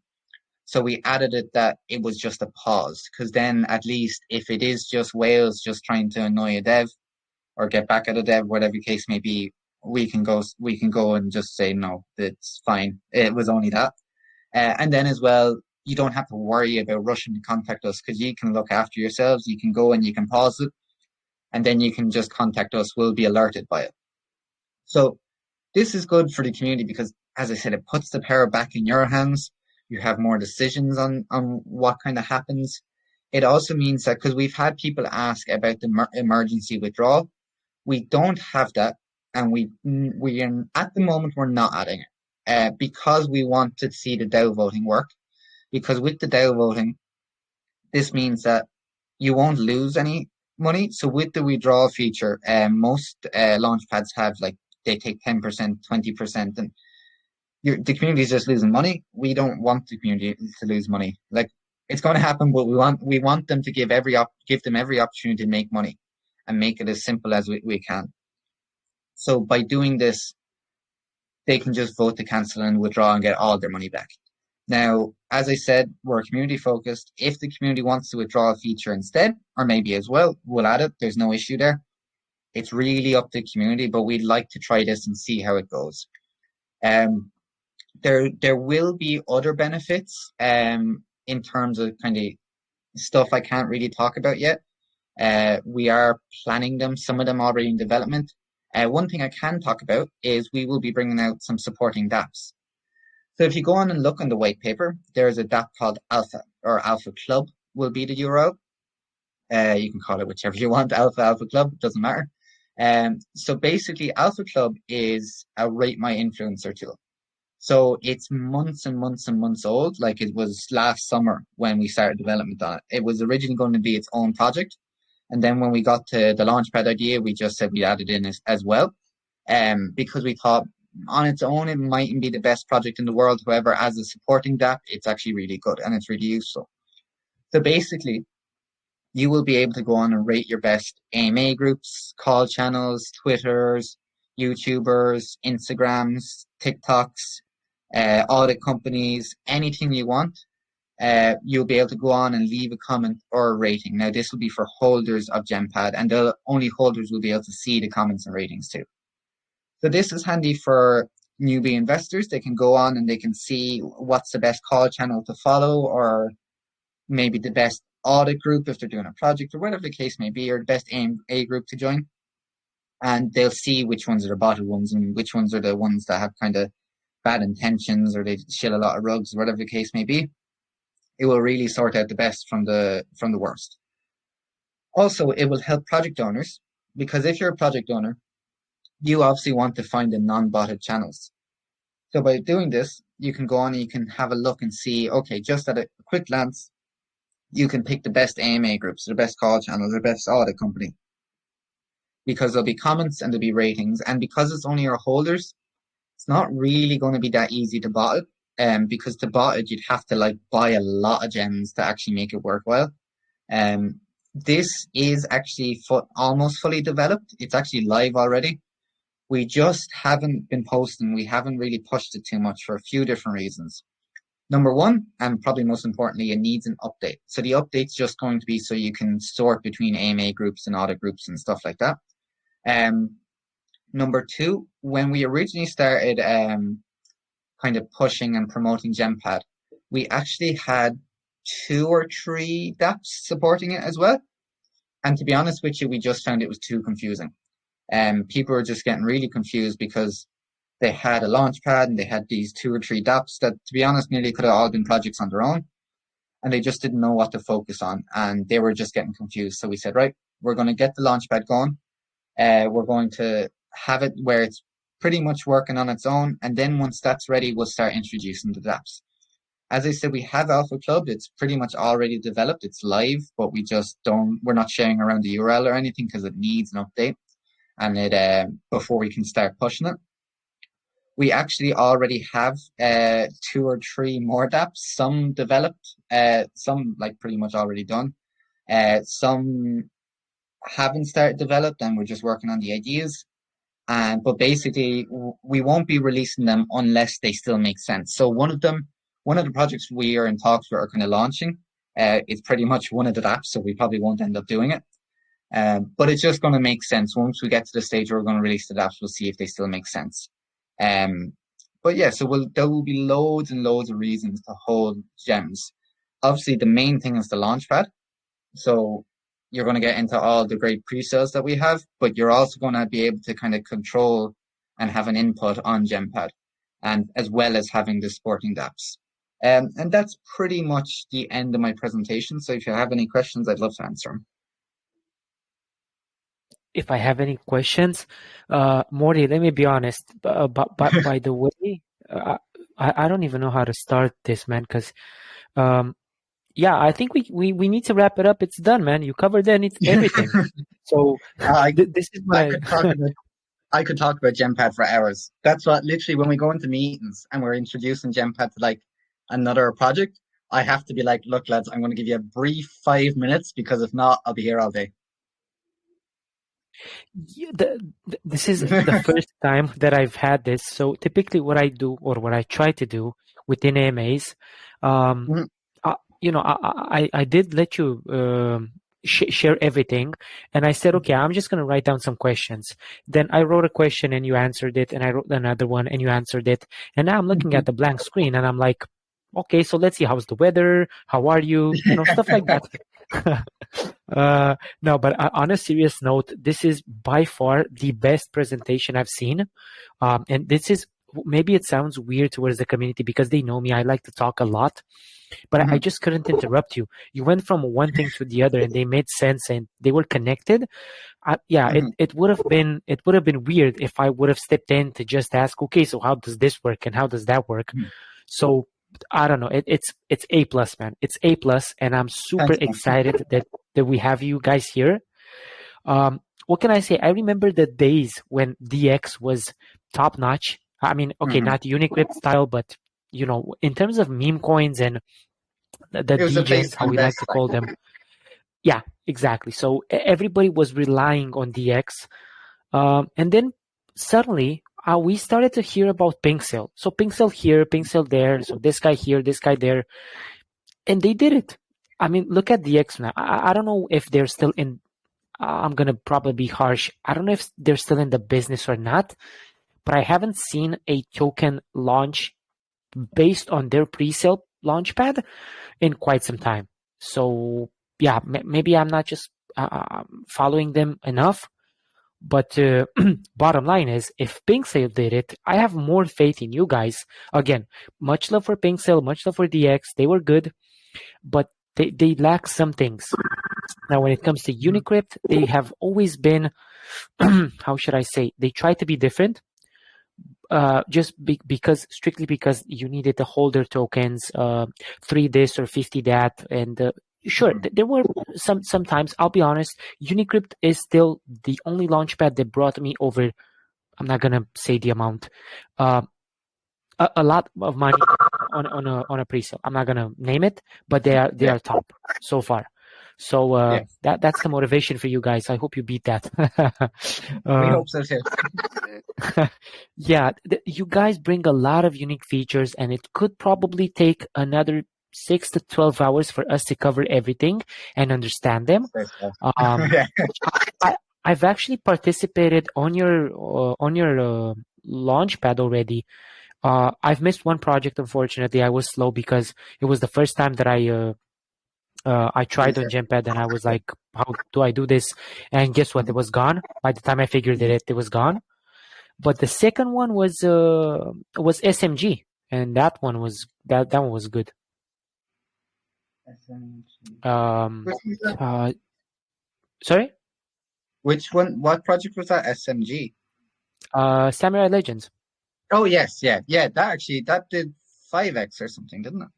So we added it that it was just a pause, because then at least if it is just whales just trying to annoy a dev or get back at a dev, whatever the case may be, we can go and just say, no, it's fine. It was only that. And then as well, you don't have to worry about rushing to contact us, because you can look after yourselves. You can go and you can pause it, and then you can just contact us. We'll be alerted by it. So this is good for the community because, as I said, it puts the power back in your hands. You have more decisions on what kind of happens. It also means that, because we've had people ask about the emergency withdrawal, we don't have that, and we at the moment we're not adding it because we want to see the DAO voting work. Because with the DAO voting, this means that you won't lose any money. So with the withdrawal feature, most launchpads have, like, they take 10%, 20%, and the community is just losing money. We don't want the community to lose money. Like, it's going to happen, but we want them to give them every opportunity to make money and make it as simple as we can. So by doing this, they can just vote to cancel and withdraw and get all their money back. Now, as I said, we're community focused. If the community wants to withdraw a feature instead, or maybe as well, we'll add it. There's no issue there. It's really up to the community, but we'd like to try this and see how it goes. There will be other benefits in terms of kind of stuff I can't really talk about yet. We are planning them, some of them already in development. One thing I can talk about is we will be bringing out some supporting dApps. So if you go on and look on the white paper, there's a dApp called Alpha, or Alpha Club will be the URL. You can call it whichever you want, Alpha Club, it doesn't matter. So basically, Alpha Club is a Rate My Influencer tool. So it's months and months and months old. Like, it was last summer when we started development on it. It was originally going to be its own project. And then when we got to the Launchpad idea, we just said we added in as well. Because we thought on its own, it mightn't be the best project in the world. However, as a supporting dApp, it's actually really good and it's really useful. So basically, you will be able to go on and rate your best AMA groups, call channels, Twitters, YouTubers, Instagrams, TikToks, audit companies, anything you want. You'll be able to go on and leave a comment or a rating. Now, this will be for holders of Gempad, and only holders will be able to see the comments and ratings too. So this is handy for newbie investors. They can go on and they can see what's the best call channel to follow, or maybe the best audit group if they're doing a project, or whatever the case may be, or the best A group to join. And they'll see which ones are the bottom ones and which ones are the ones that have kind of bad intentions, or they shill a lot of rugs, whatever the case may be. It will really sort out the best from the worst. Also, it will help project owners because if you're a project owner, you obviously want to find the non-botted channels. So by doing this, you can go on and you can have a look and see, okay, just at a quick glance, you can pick the best AMA groups, the best call channels, the best audit company, because there'll be comments and there'll be ratings. And because it's only your holders, it's not really going to be that easy to bot it. Because to bot it, you'd have to like buy a lot of gems to actually make it worthwhile. This is actually almost fully developed. It's actually live already. We just haven't been posting. We haven't really pushed it too much for a few different reasons. Number one, and probably most importantly, it needs an update. So the update's just going to be so you can sort between AMA groups and audit groups and stuff like that. Number two, when we originally started kind of pushing and promoting Gempad, we actually had 2 or 3 dApps supporting it as well. And to be honest with you, we just found it was too confusing. People were just getting really confused because they had a launchpad and they had these 2 or 3 dApps that, to be honest, nearly could have all been projects on their own. And they just didn't know what to focus on. And they were just getting confused. So we said, right, we're going to get the launchpad going. We're going to have it where it's pretty much working on its own. And then once that's ready, we'll start introducing the dApps. As I said, we have Alpha Club. It's pretty much already developed. It's live, but we're not sharing around the URL or anything because it needs an update. And before we can start pushing it. We actually already have 2 or 3 more dApps, some developed, some like pretty much already done. Some haven't started developed and we're just working on the ideas. But basically, we won't be releasing them unless they still make sense. So one of the projects we are in talks with are kind of launching. It's pretty much one of the apps, so we probably won't end up doing it. But it's just going to make sense. Once we get to the stage where we're going to release the apps, we'll see if they still make sense. But yeah, so there will be loads and loads of reasons to hold gems. Obviously, the main thing is the launchpad. So you're going to get into all the great pre-sales that we have, but you're also going to be able to kind of control and have an input on Gempad, and as well as having the supporting dApps. And that's pretty much the end of my presentation. So if you have any questions, I'd love to answer them. If I have any questions, Morty, let me be honest. But by the way, I don't even know how to start this, man, because yeah, I think we need to wrap it up. It's done, man. You covered everything. So this is my. I could talk about Gempad for hours. That's what literally when we go into meetings and we're introducing Gempad to like another project, I have to be like, look, lads, I'm going to give you a brief 5 minutes because if not, I'll be here all day. Yeah, this is the first time that I've had this. So typically, what I do or what I try to do within AMAs, I did let you share everything, and I said, okay, I'm just going to write down some questions. Then I wrote a question and you answered it, and I wrote another one and you answered it. And now I'm looking at the blank screen and I'm like, okay, so let's see, how's the weather? How are you? Stuff like that. No, but on a serious note, this is by far the best presentation I've seen. And this is, maybe it sounds weird towards the community because they know me. I like to talk a lot, but I just couldn't interrupt you. You went from one thing to the other and they made sense and they were connected. It would have been weird if I would have stepped in to just ask, okay, so how does this work and how does that work? So I don't know. It's A plus, man. It's A plus, and I'm super excited that we have you guys here. What can I say? I remember the days when DX was top notch. I mean, okay, not Unicrypt style, but in terms of meme coins and the DGens, how we like to call them. Yeah, exactly. So everybody was relying on DX, and then suddenly we started to hear about pink sale. So pink sale here, pink sale there. So this guy here, this guy there, and they did it. I mean, look at DX now. I don't know if they're still in. I'm gonna probably be harsh. I don't know if they're still in the business or not, but I haven't seen a token launch based on their pre-sale launchpad in quite some time. So yeah, maybe I'm not just following them enough. But bottom line is, if PinkSale did it, I have more faith in you guys. Again, much love for PinkSale, much love for DX. They were good, but they lack some things. Now, when it comes to Unicrypt, they have always been how should I say, they try to be different, strictly because you needed the holder tokens, 3 this or 50 that, and sure, there were sometimes, I'll be honest, Unicrypt is still the only launchpad that brought me over. I'm not gonna say the amount, uh, a lot of money on a pre-sale. I'm not gonna name it, but they Yeah. are top so far. So Yeah. that's the motivation for you guys. I hope you beat that. We hope so too. Yeah, you guys bring a lot of unique features, and it could probably take another 6 to 12 hours for us to cover everything and understand them. Yeah. I've actually participated on your launchpad already. I've missed one project, unfortunately. I was slow because it was the first time that I tried on Gempad, and I was like, how do I do this? And guess what? It was gone. By the time I figured it was gone. But the second one was SMG, and that one was good. Um, uh, Sorry? Which one? What project was that? SMG. Samurai Legends. Oh yes, yeah. That did 5x or something, didn't it?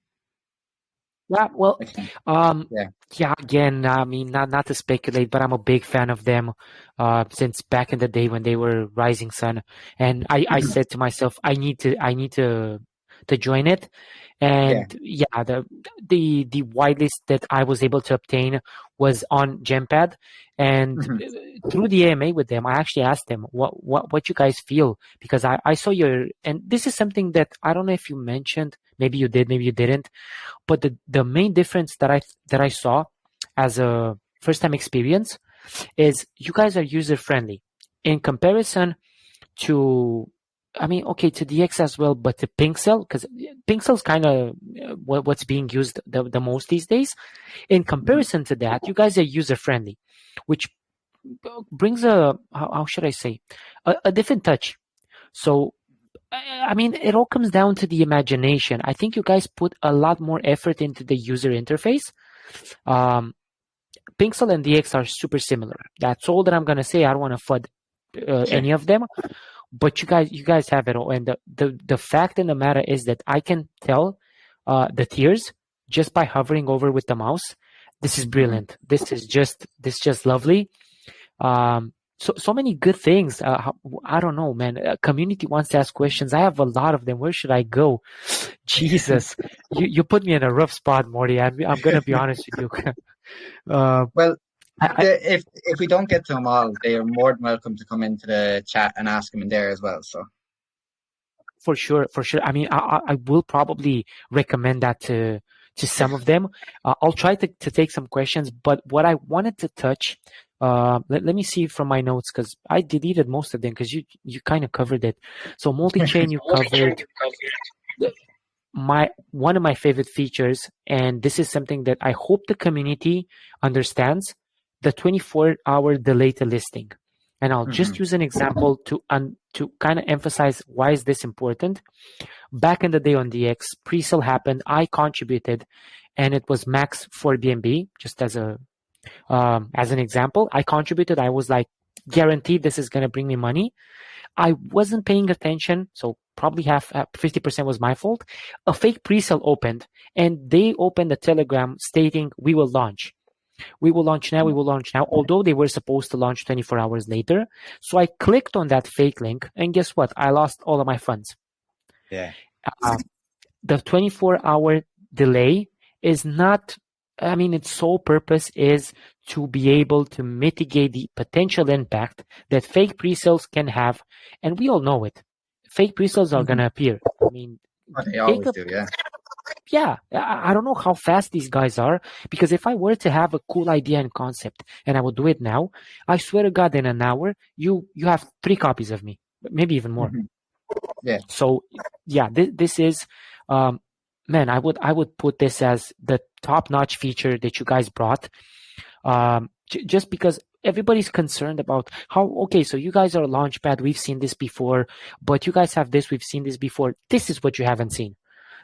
Yeah, well, I think. yeah. Again, I mean, not to speculate, but I'm a big fan of them since back in the day when they were Rising Sun, and I said to myself, I need to join it, and the whitelist that I was able to obtain was on Gempad, and through the AMA with them, I actually asked them what you guys feel, because I saw and this is something that I don't know if you mentioned, maybe you did, maybe you didn't. But the main difference that I saw as a first time experience is you guys are user friendly in comparison to, I mean, okay, to DX as well, but to Pinkcell, because Pinkcell's kind of what's being used the most these days. In comparison to that, you guys are user friendly, which brings how should I say, a different touch. So I mean, it all comes down to the imagination. I think you guys put a lot more effort into the user interface. Pixel and DX are super similar. That's all that I'm gonna say. I don't want to FUD any of them, but you guys have it all. And the fact in the matter is that I can tell the tiers just by hovering over with the mouse. This is brilliant. This is just lovely. So many good things. I don't know, man. Community wants to ask questions. I have a lot of them. Where should I go? Jesus, you put me in a rough spot, Morty. I'm gonna be honest with you. Well, if we don't get to them all, they are more than welcome to come into the chat and ask them in there as well. So for sure. I mean, I will probably recommend that to some of them. I'll try to take some questions, but what I wanted to touch, let me see from my notes, because I deleted most of them because you kind of covered it. So multi-chain you covered. One of my favorite features, and this is something that I hope the community understands, the 24-hour delay to listing. And I'll just use an example to kind of emphasize why is this important. Back in the day on DX, pre-sale happened, I contributed, and it was max 4 BNB, just as an example. I contributed, I was like, guaranteed this is going to bring me money. I wasn't paying attention, so probably 50% was my fault. A fake pre-sale opened, and they opened a telegram stating, we will launch. We will launch now, although they were supposed to launch 24 hours later. So I clicked on that fake link, and guess what? I lost all of my funds. Yeah. The 24-hour delay is not, I mean, its sole purpose is to be able to mitigate the potential impact that fake pre-sales can have. And we all know it. Fake pre-sales are going to appear. I mean, they always do, yeah. Yeah, I don't know how fast these guys are, because if I were to have a cool idea and concept and I would do it now, I swear to God, in an hour, you have 3 copies of me, maybe even more. Yeah. So yeah, this is, man, I would put this as the top-notch feature that you guys brought, just because everybody's concerned about how, okay, so you guys are a launchpad, we've seen this before, but you guys have this, we've seen this before. This is what you haven't seen.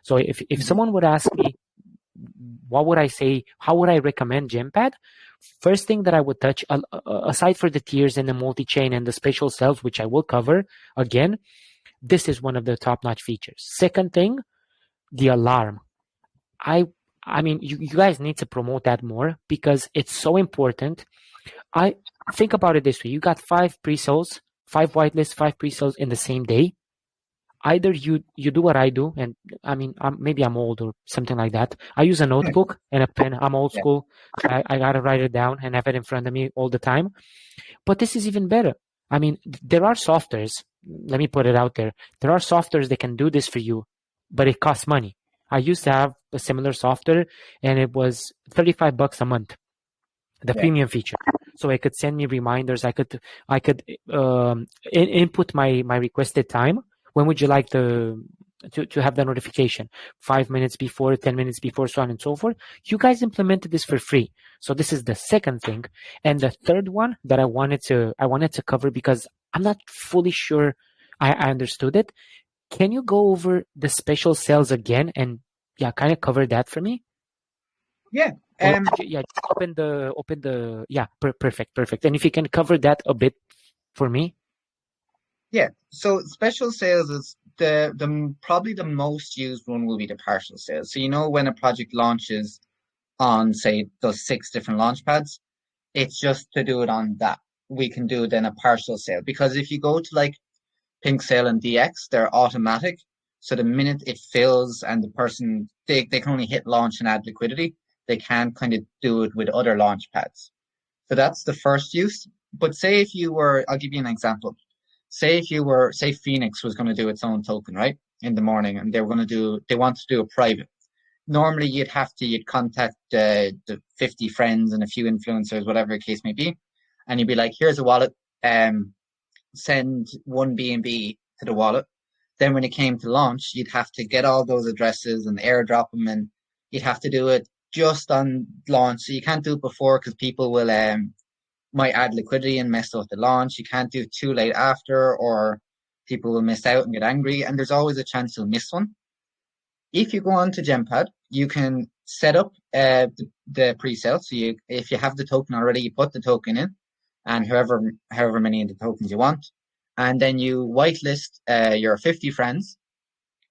So if someone would ask me, what would I say? How would I recommend Gempad? First thing that I would touch, aside for the tiers and the multi-chain and the spatial cells, which I will cover again, this is one of the top-notch features. Second thing, the alarm. I I mean, you guys need to promote that more because it's so important. I think about it this way: you got 5 pre-sales, 5 whitelists, 5 pre-sales in the same day. Either you do what I do, and I mean, maybe I'm old or something like that. I use a notebook and a pen. I'm old Yeah, school. I gotta write it down and have it in front of me all the time. But this is even better. I mean, there are softwares. Let me put it out there. There are softwares that can do this for you, but it costs money. I used to have a similar software, and it was $35 a month, the yeah, premium feature. So it could send me reminders. I could input my requested time. When would you like to have the notification? 5 minutes before, 10 minutes before, so on and so forth. You guys implemented this for free. So this is the second thing. And the third one that I wanted to cover because I'm not fully sure I understood it. Can you go over the special sales again and yeah, kind of cover that for me? yeah. Or yeah, just yeah, perfect. And if you can cover that a bit for me. Yeah. So special sales is the probably the most used one will be the partial sales. So you know when a project launches on say those 6 different launch pads, it's just to do it on that. We can do then a partial sale because if you go to like Pink Sale and DX, they're automatic. So the minute it fills and the person they can only hit launch and add liquidity, they can't kind of do it with other launch pads. So that's the first use. But say if you were, I'll give you an example. Say if you were, say Phoenix was going to do its own token, right? In the morning, and they want to do a private. Normally, you'd contact the 50 friends and a few influencers, whatever the case may be, and you'd be like, here's a wallet, send one BNB to the wallet. Then when it came to launch, you'd have to get all those addresses and airdrop them, and you'd have to do it just on launch. So you can't do it before because people will might add liquidity and mess up the launch. You can't do it too late after, or people will miss out and get angry. And there's always a chance you'll miss one. If you go on to Gempad, you can set up the pre-sale. So if you have the token already, you put the token in, and however many of the tokens you want, and then you whitelist your 50 friends.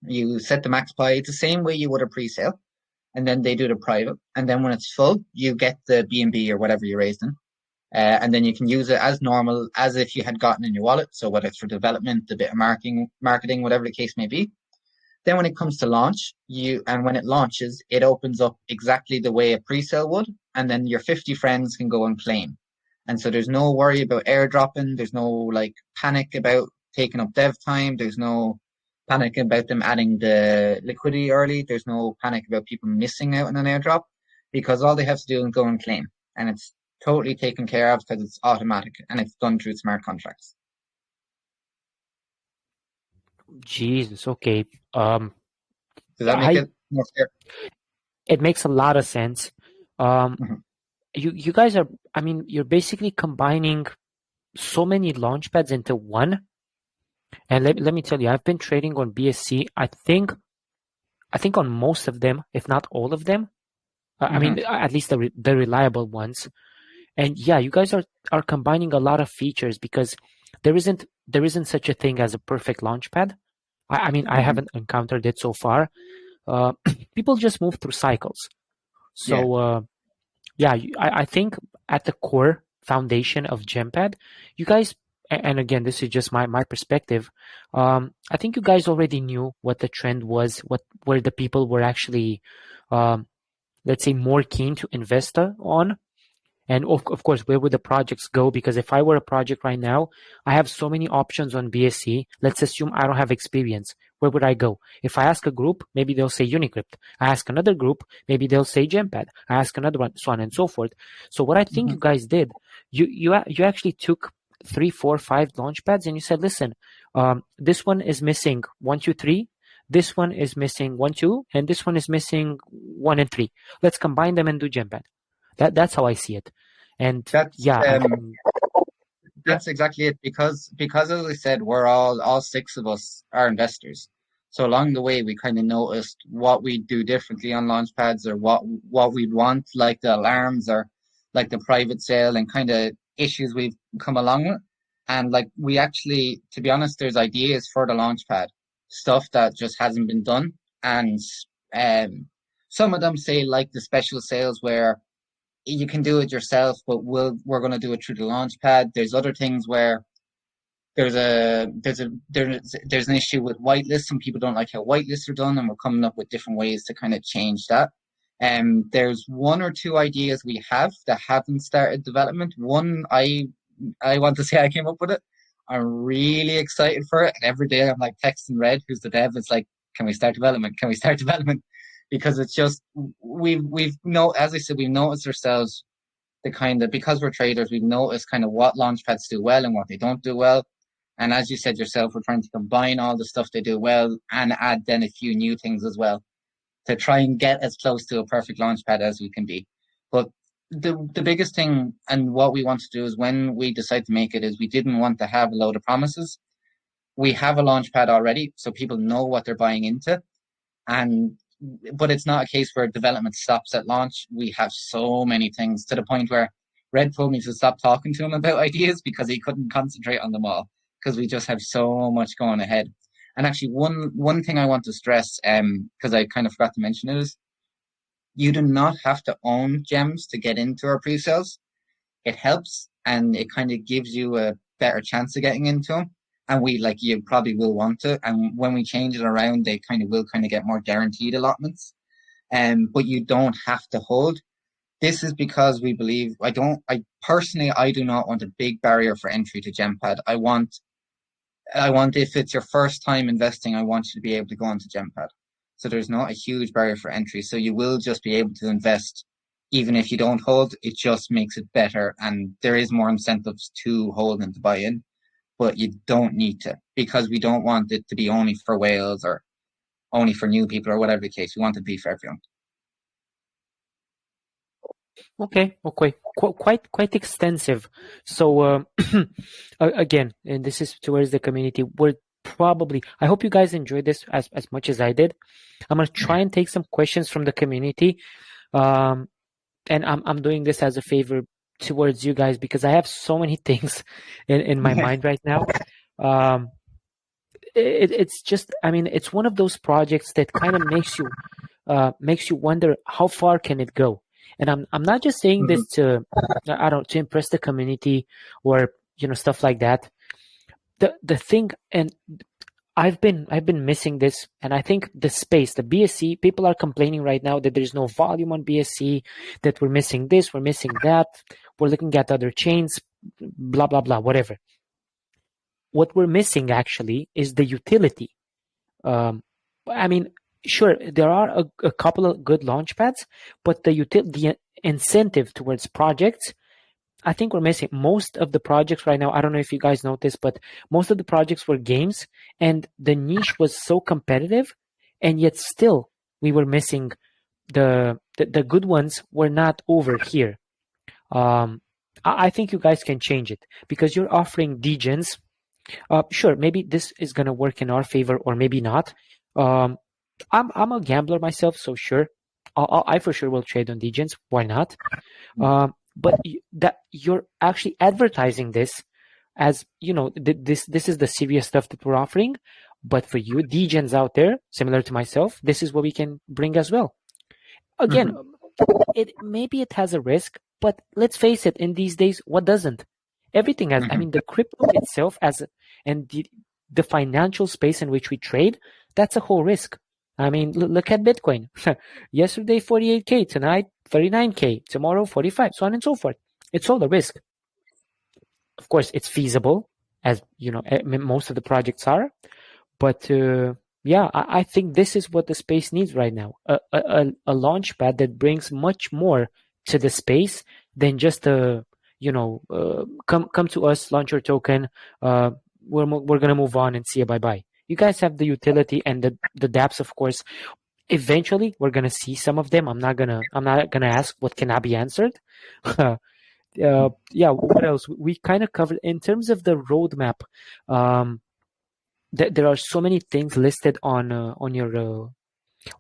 You set the max pie. It's the same way you would a pre-sale, and then they do the private. And then when it's full, you get the BNB or whatever you raised in. And then you can use it as normal, as if you had gotten in your wallet. So whether it's for development, a bit of marketing, whatever the case may be. Then when it comes to launch, when it launches, it opens up exactly the way a pre-sale would, and then your 50 friends can go and claim. And so there's no worry about airdropping. There's no like panic about taking up dev time. There's no panic about them adding the liquidity early. There's no panic about people missing out on an airdrop because all they have to do is go and claim. And it's totally taken care of because it's automatic and it's done through smart contracts. Jesus, okay. Does that make I it more clear? It makes a lot of sense. Um, Mhm. you guys are, I mean, you're basically combining so many launch pads into one. And let me tell you, I've been trading on BSC. I think on most of them, if not all of them. I Mhm. mean, at least the reliable ones. And yeah, you guys are combining a lot of features because there isn't such a thing as a perfect launch pad. I mean, I Mhm. haven't encountered it so far. Uh, people just move through cycles. Yeah. So yeah, I think at the core foundation of Gempad, you guys, and again, this is just my perspective. I think you guys already knew what the trend was, where the people were actually, um, let's say, more keen to invest on. And of course, where would the projects go? Because if I were a project right now, I have so many options on BSC. Let's assume I don't have experience. Where would I go? If I ask a group, maybe they'll say Unicrypt. I ask another group, maybe they'll say Gempad. I ask another one, so on and so forth. So what I think you Mhm. guys did, you actually took 3, 4, 5 launch pads and you said, listen, this one is missing 1, 2, 3. This one is missing 1, 2, and this one is missing 1 and 3. Let's combine them and do Gempad. That's how I see it. And That's yeah, I um mean, yeah, that's exactly it because as I said, we're all 6 of us are investors. So along the way, we kind of noticed what we do differently on launchpads, or what we'd want, like the alarms or like the private sale, and kind of issues we've come along with. And like we actually, to be honest, there's ideas for the launchpad, stuff that just hasn't been done. And um, some of them say like the special sales where you can do it yourself, but we're going to do it through the launchpad. There's other things where there's an issue with whitelists. Some people don't like how whitelists are done, and we're coming up with different ways to kind of change that. There's one or two ideas we have that haven't started development. One, I want to say I came up with it. I'm really excited for it, and every day I'm like texting Red, who's the dev. It's like, can we start development? Can we start development? Because it's just we've no as I said, we've noticed ourselves the kind of, because we're traders, we've noticed kind of what launchpads do well and what they don't do well. And as you said yourself, we're trying to combine all the stuff they do well and add then a few new things as well to try and get as close to a perfect launchpad as we can be. But the biggest thing and what we want to do is, when we decide to make it, is we didn't want to have a load of promises. We have a launchpad already, so people know what they're buying into. And but it's not a case where development stops at launch. We have so many things, to the point where Red told me to stop talking to him about ideas because he couldn't concentrate on them all, because we just have so much going ahead. And actually, one thing I want to stress, because I kind of forgot to mention it, is you do not have to own gems to get into our pre-sales. It helps, and it kind of gives you a better chance of getting into them. And you probably will want to. And when we change it around, they kind of will kind of get more guaranteed allotments. But you don't have to hold. This is because we believe, I personally, I do not want a big barrier for entry to Gempad. I want, if it's your first time investing, I want you to be able to go onto Gempad. So there's not a huge barrier for entry. So you will just be able to invest even if you don't hold. It just makes it better, and there is more incentives to hold and to buy in. But you don't need to, because we don't want it to be only for whales or only for new people or whatever the case. We want it to be for everyone. Okay. Quite extensive. So again, and this is towards the community. I hope you guys enjoyed this as much as I did. I'm gonna try and take some questions from the community, and I'm doing this as a favor towards you guys because I have so many things in my mind right now. Um, it's just, I mean, it's one of those projects that kind of makes you wonder how far can it go. And I'm not just saying this to to impress the community or stuff like that. The thing, and I've been missing this, and I think the space, the BSC, people are complaining right now that there's no volume on BSC, that we're missing this, we're missing that, we're looking at other chains, blah blah blah, whatever. What we're missing actually is the utility. I mean, sure, there are a couple of good launchpads, but the incentive towards projects, I think we're missing. Most of the projects right now, I don't know if you guys noticed, but most of the projects were games, and the niche was so competitive, and yet still we were missing the good ones were not over here. I think you guys can change it because you're offering degens. Sure, maybe this is gonna work in our favor or maybe not. Um, I'm a gambler myself, so sure, I for sure will trade on degens. Why not? But that you're actually advertising this as this is the serious stuff that we're offering. But for you degens out there, similar to myself, this is what we can bring as well. Again, it has a risk, but let's face it, in these days, what doesn't? Everything has. I mean, the crypto itself and the financial space in which we trade, that's a whole risk. I mean, look at Bitcoin. Yesterday, 48K. Tonight, 39K. Tomorrow, 45. So on and so forth. It's all a risk. Of course, it's feasible, as most of the projects are. But yeah, I think this is what the space needs right now. A launchpad that brings much more to the space than just come to us, launch your token. We're gonna move on and see you, bye bye. You guys have the utility and the dApps, of course. Eventually, we're gonna see some of them. I'm not gonna ask what cannot be answered. Yeah. What else? We kind of covered in terms of the roadmap. there are so many things listed on your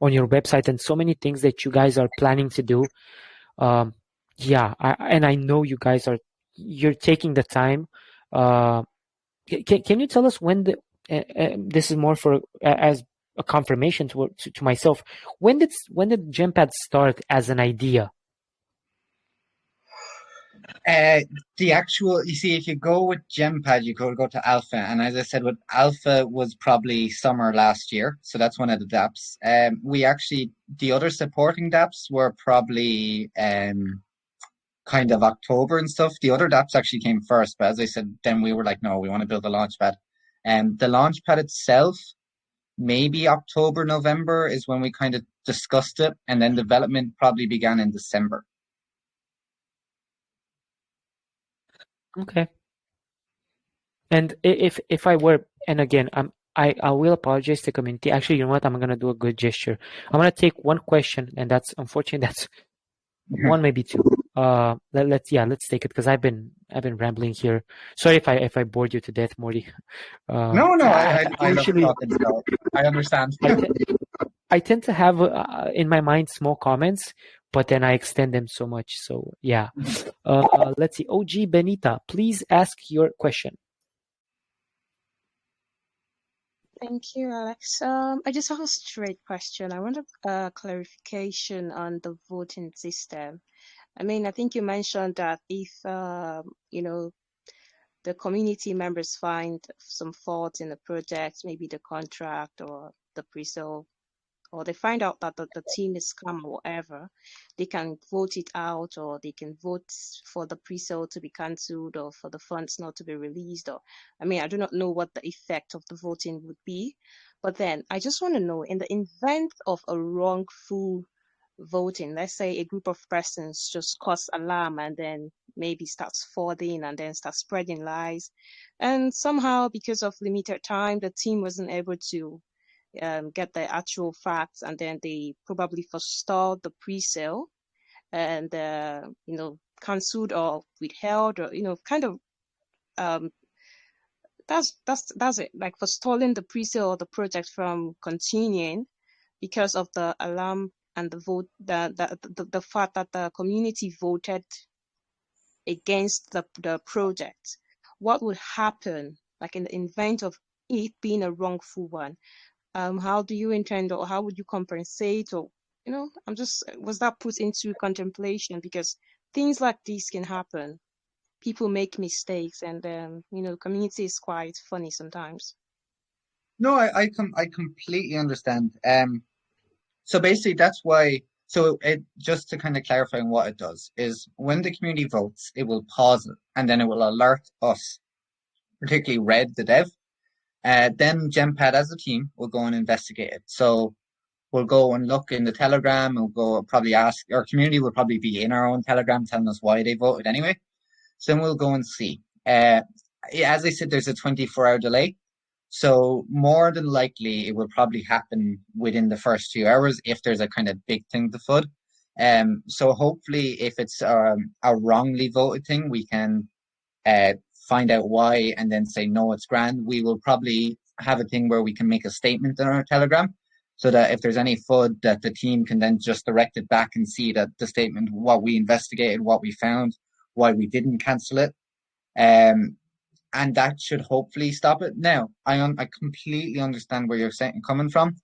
website, and so many things that you guys are planning to do. Um, yeah, and I know you're taking the time. Uh, can you tell us when this is more for as a confirmation to myself. When did Gempad start as an idea? Uh, the actual, you see, if you go with Gempad, you could go to Alpha, and as I said, with Alpha was probably summer last year, so that's one of the dApps. We actually the other supporting dApps were probably kind of October and stuff. The other dApps actually came first, but as I said, then we were like, no, we want to build a launchpad. And the launchpad itself, maybe October, November is when we kind of discussed it, and then development probably began in December. Okay. And if I were, and again, I will apologize to the community. Actually, you know what? I'm gonna do a good gesture. I'm gonna take one question, and that's unfortunately that's one, maybe two. Let's take it because I've been rambling here. Sorry if I bored you to death, Morty. No, no, I love Usually talking, so I understand. I te I tend to have in my mind small comments, but then I extend them so much. So yeah. Let's see. OG Benita, please ask your question. Thank you, Alex. I just have a straight question. I want a clarification on the voting system. I mean, I think you mentioned that if the community members find some fault in the project, maybe the contract or the pre-sale, or they find out that the team is scam or whatever, they can vote it out, or they can vote for the pre-sale to be cancelled, or for the funds not to be released. Or, I mean, I do not know what the effect of the voting would be. But then I just want to know, in the event of a wrongful voting, let's say a group of persons just cause alarm and then maybe starts forwarding and then starts spreading lies, and somehow because of limited time, the team wasn't able to get the actual facts, and then they probably forestalled the pre-sale and cancelled or withheld, or kind of um that's it, like forestalling the pre-sale or the project from continuing because of the alarm and the vote, the fact that the community voted against the project. What would happen, like in the event of it being a wrongful one? How do you intend, or how would you compensate, or was that put into contemplation? Because things like this can happen. People make mistakes, and community is quite funny sometimes. No, I completely understand. So basically, that's why. So it just to kind of clarify what it does is when the community votes, it will pause it, and then it will alert us, particularly Red, the dev. Then Gempad as a team will go and investigate it. So we'll go and look in the Telegram. We'll go probably ask our community will probably be in our own Telegram telling us why they voted anyway. So then we'll go and see. As I said, there's a 24-hour delay. So more than likely, it will probably happen within the first 2 hours if there's a kind of big thing to FUD. So hopefully, if it's a wrongly voted thing, we can uh, find out why and then say no, it's grand. We will probably have a thing where we can make a statement in our Telegram, so that if there's any FUD, that the team can then just direct it back and see that the statement, what we investigated, what we found, why we didn't cancel it. Um, and that should hopefully stop it. Now, I completely understand where you're saying coming from.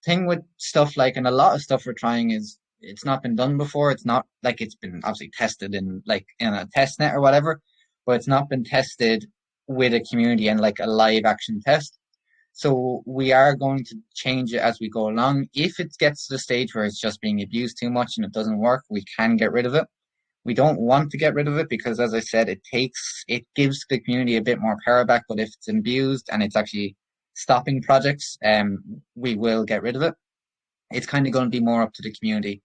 Thing with stuff like, and a lot of stuff we're trying is it's not been done before. It's not like it's been obviously tested in like in a test net or whatever, but it's not been tested with a community and like a live action test. So we are going to change it as we go along. If it gets to the stage where it's just being abused too much and it doesn't work, we can get rid of it. We don't want to get rid of it because, as I said, it gives the community a bit more power back. But if it's abused and it's actually stopping projects, we will get rid of it. It's kind of going to be more up to the community.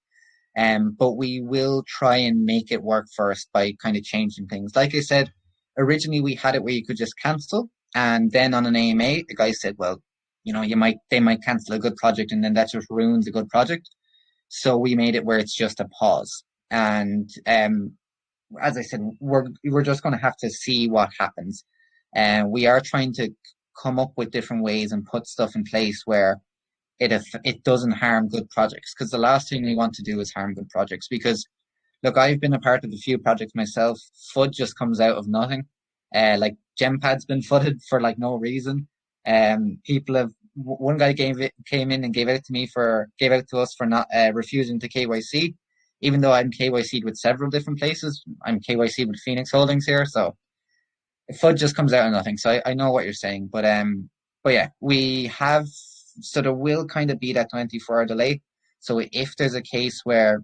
But we will try and make it work first by kind of changing things. Like I said, originally we had it where you could just cancel, and then on an AMA, the guy said, "Well, they might cancel a good project, and then that just ruins a good project." So we made it where it's just a pause. And as I said, we're just going to have to see what happens. And we are trying to come up with different ways and put stuff in place where it doesn't harm good projects. Because the last thing we want to do is harm good projects. Because look, I've been a part of a few projects myself. FUD just comes out of nothing. Like Gempad's been fudded for like no reason. People have one guy came in and gave out to us for not refusing to KYC, even though I'm KYC'd with several different places. I'm KYC'd with Phoenix Holdings here, so FUD just comes out of nothing. So I know what you're saying, but yeah, we have, so there will kind of be that 24-hour delay. So if there's a case where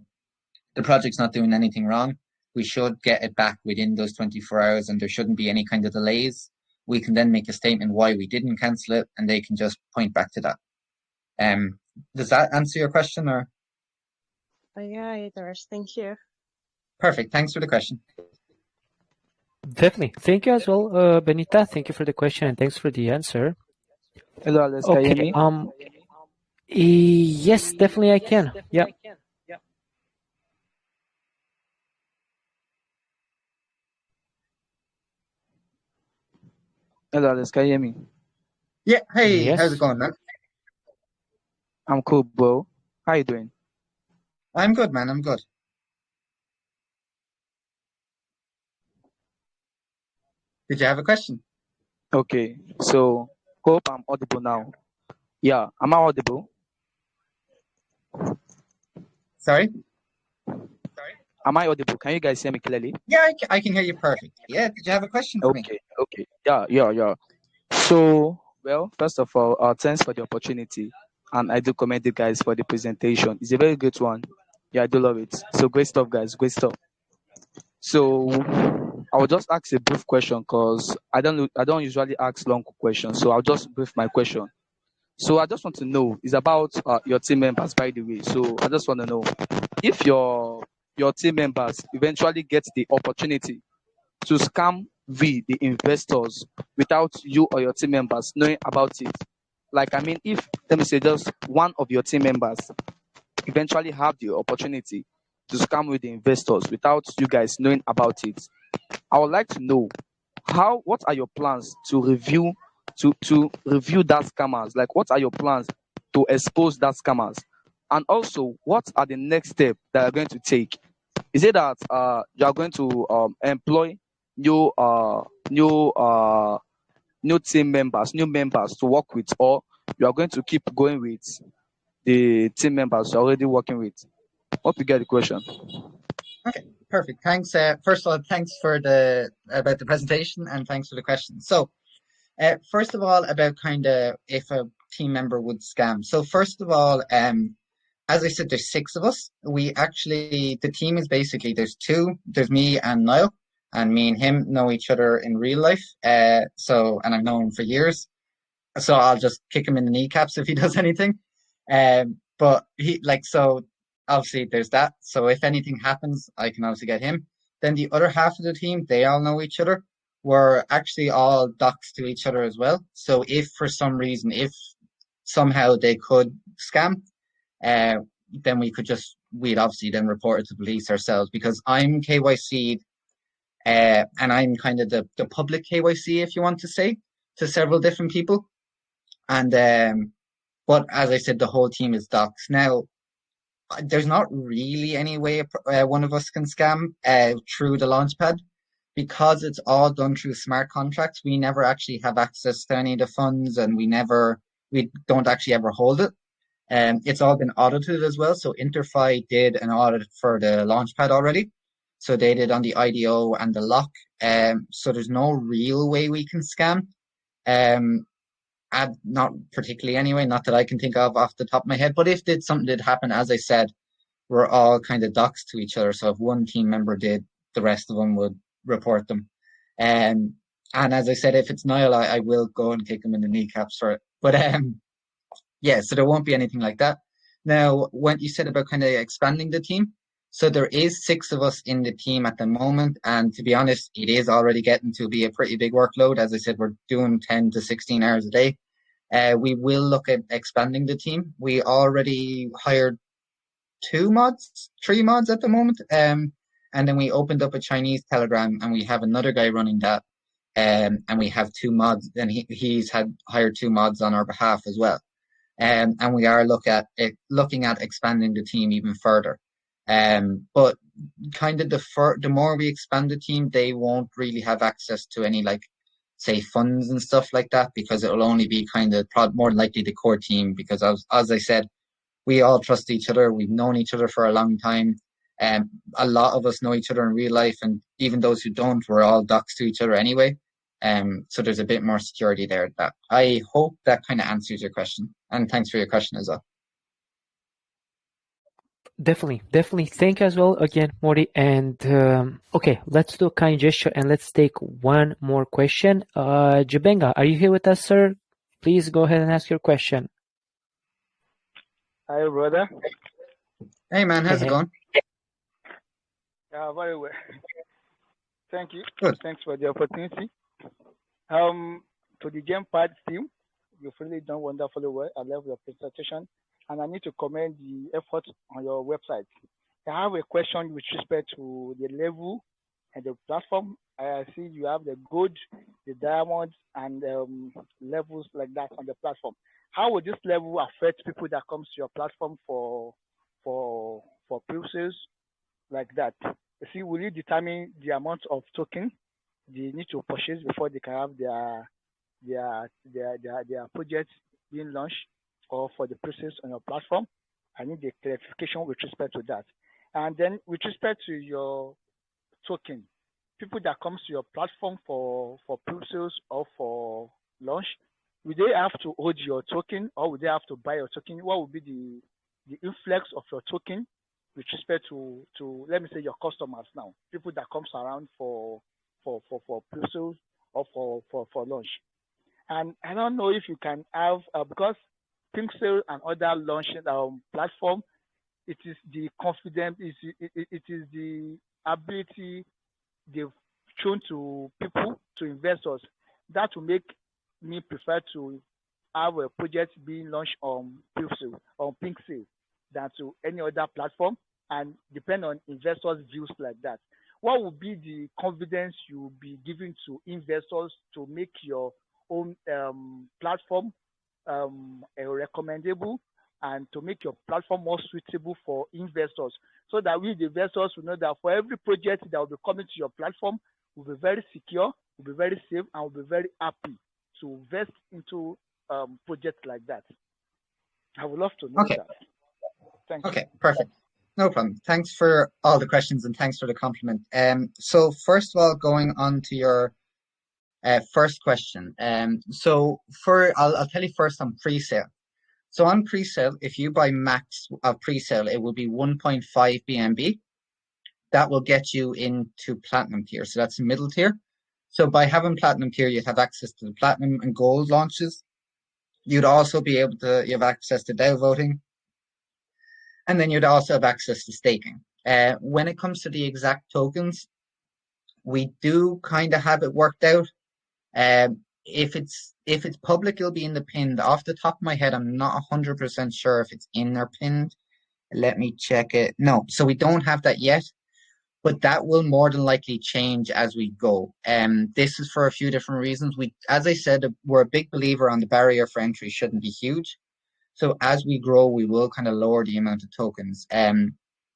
the project's not doing anything wrong, we should get it back within those 24 hours and there shouldn't be any kind of delays. We can then make a statement why we didn't cancel it and they can just point back to that. Does that answer your question or? Yeah, it does. Thank you. Perfect. Thanks for the question. Definitely. Thank you as well, Benita. Thank you for the question and thanks for the answer. Hello, Alex. Can you hear Okay. me? Yes, definitely I can. Yeah. Hello, Alex. Can you hear me? Yeah. Hey, Yes. how's it going, man? I'm cool, bro. How you doing? I'm good, man. I'm good. Did you have a question? Okay. So, hope I'm audible now. Yeah. Am I audible? Sorry? Am I audible? Can you guys hear me clearly? Yeah, I can hear you perfect. Yeah. Did you have a question for me? Okay. Yeah. So, well, first of all, thanks for the opportunity. And I do commend you guys for the presentation. It's a very good one. Yeah, I do love it. So, great stuff, guys. Great stuff. So, I will just ask a brief question because I don't usually ask long questions. So, I'll just brief my question. So, I just want to know, it's about your team members, by the way. So, I just want to know if your team members eventually get the opportunity to scam the investors without you or your team members knowing about it. Like, I mean, if, let me say, just one of your team members eventually have the opportunity to scam with the investors without you guys knowing about it, I would like to know what are your plans to review that scammers? Like, what are your plans to expose that scammers? And also, what are the next steps that you're going to take? Is it that you are going to employ new team members, new members to work with, or you are going to keep going with the team members you're already working with? Hope you get the question. Okay, perfect. Thanks. First of all, thanks about the presentation and thanks for the question. So, first of all, about kind of if a team member would scam. So, first of all, as I said, there's 6 of us. The team is basically, there's me and Niall, and me and him know each other in real life. And I've known him for years. So I'll just kick him in the kneecaps if he does anything. But so obviously there's that. So if anything happens, I can obviously get him. Then the other half of the team, they all know each other. We're actually all docs to each other as well. So if for some reason, if somehow they could scam, then we'd obviously then report it to police ourselves because I'm KYC'd, and I'm kind of the public KYC, if you want to say, to several different people. And but as I said, the whole team is docs. Now, there's not really any way one of us can scam through the Launchpad because it's all done through smart contracts. We never actually have access to any of the funds, and we don't actually ever hold it. It's all been audited as well. So Interfi did an audit for the Launchpad already. So they did on the IDO and the lock. So there's no real way we can scam. Not particularly anyway, not that I can think of off the top of my head. But if something did happen, as I said, we're all kind of docs to each other. So if one team member did, the rest of them would report them. And as I said, if it's Niall, I will go and kick him in the kneecaps for it. But yeah, so there won't be anything like that. Now, what you said about kind of expanding the team. So there is 6 of us in the team at the moment. And to be honest, it is already getting to be a pretty big workload. As I said, we're doing 10 to 16 hours a day. We will look at expanding the team. We already hired 3 mods at the moment. And then we opened up a Chinese Telegram and we have another guy running that. and we have two mods, and he's hired two mods on our behalf as well. And we are looking at expanding the team even further. But kind of the more we expand the team, they won't really have access to any, like, say, funds and stuff like that, because it will only be kind of more likely the core team, because as I said, we all trust each other. We've known each other for a long time. A lot of us know each other in real life, and even those who don't, we're all docs to each other anyway. So there's a bit more security there. That I hope that kind of answers your question, and thanks for your question as well. Definitely. Thank you as well again, Morty. And okay, let's do a kind gesture and let's take one more question. Jabenga, are you here with us, sir? Please go ahead and ask your question. Hi, brother. Hey, man, how's it going? Yeah, very well. Thank you. Good. Thanks for the opportunity. To the Gempad team, you've really done wonderfully well. I love your presentation, and I need to commend the effort on your website. I have a question with respect to the level and the platform. I see you have the gold, the diamond, and levels like that on the platform. How will this level affect people that comes to your platform for pre-sales like that? You see, will you determine the amount of token they need to purchase before they can have their project being launched, or for the pre-sales on your platform? I need a clarification with respect to that. And then with respect to your token, people that comes to your platform for pre-sales or for launch, will they have to hold your token, or will they have to buy your token? What will be the influx of your token with respect to let me say your customers now, people that comes around for pre-sales or for launch? And I don't know if you can have because Pixel and other launch platform, it is the confidence, it is the ability they've shown to people, to investors, that will make me prefer to have a project being launched on Pixel than to any other platform, and depend on investors' views like that. What would be the confidence you will be giving to investors to make your own platform recommendable, and to make your platform more suitable for investors, so that we, the investors, will know that for every project that will be coming to your platform, will be very secure, will be very safe, and will be very happy to invest into projects like that? I would love to know that. Thank you. Okay, perfect. No problem. Thanks for all the questions, and thanks for the compliment. So first of all, going on to your first question. I'll tell you first on pre-sale. So on pre-sale, if you buy max of pre-sale, it will be 1.5 BNB. That will get you into platinum tier. So that's the middle tier. So by having platinum tier, you have access to the platinum and gold launches. You'd also be able to, you have access to DAO voting. And then you'd also have access to staking. When it comes to the exact tokens, we do kind of have it worked out. If it's public, it'll be in the pinned. Off the top of my head, I'm not 100% sure if it's in or pinned. Let me check it. No, so we don't have that yet, but that will more than likely change as we go. This is for a few different reasons. As I said, we're a big believer on the barrier for entry shouldn't be huge. So as we grow, we will kind of lower the amount of tokens.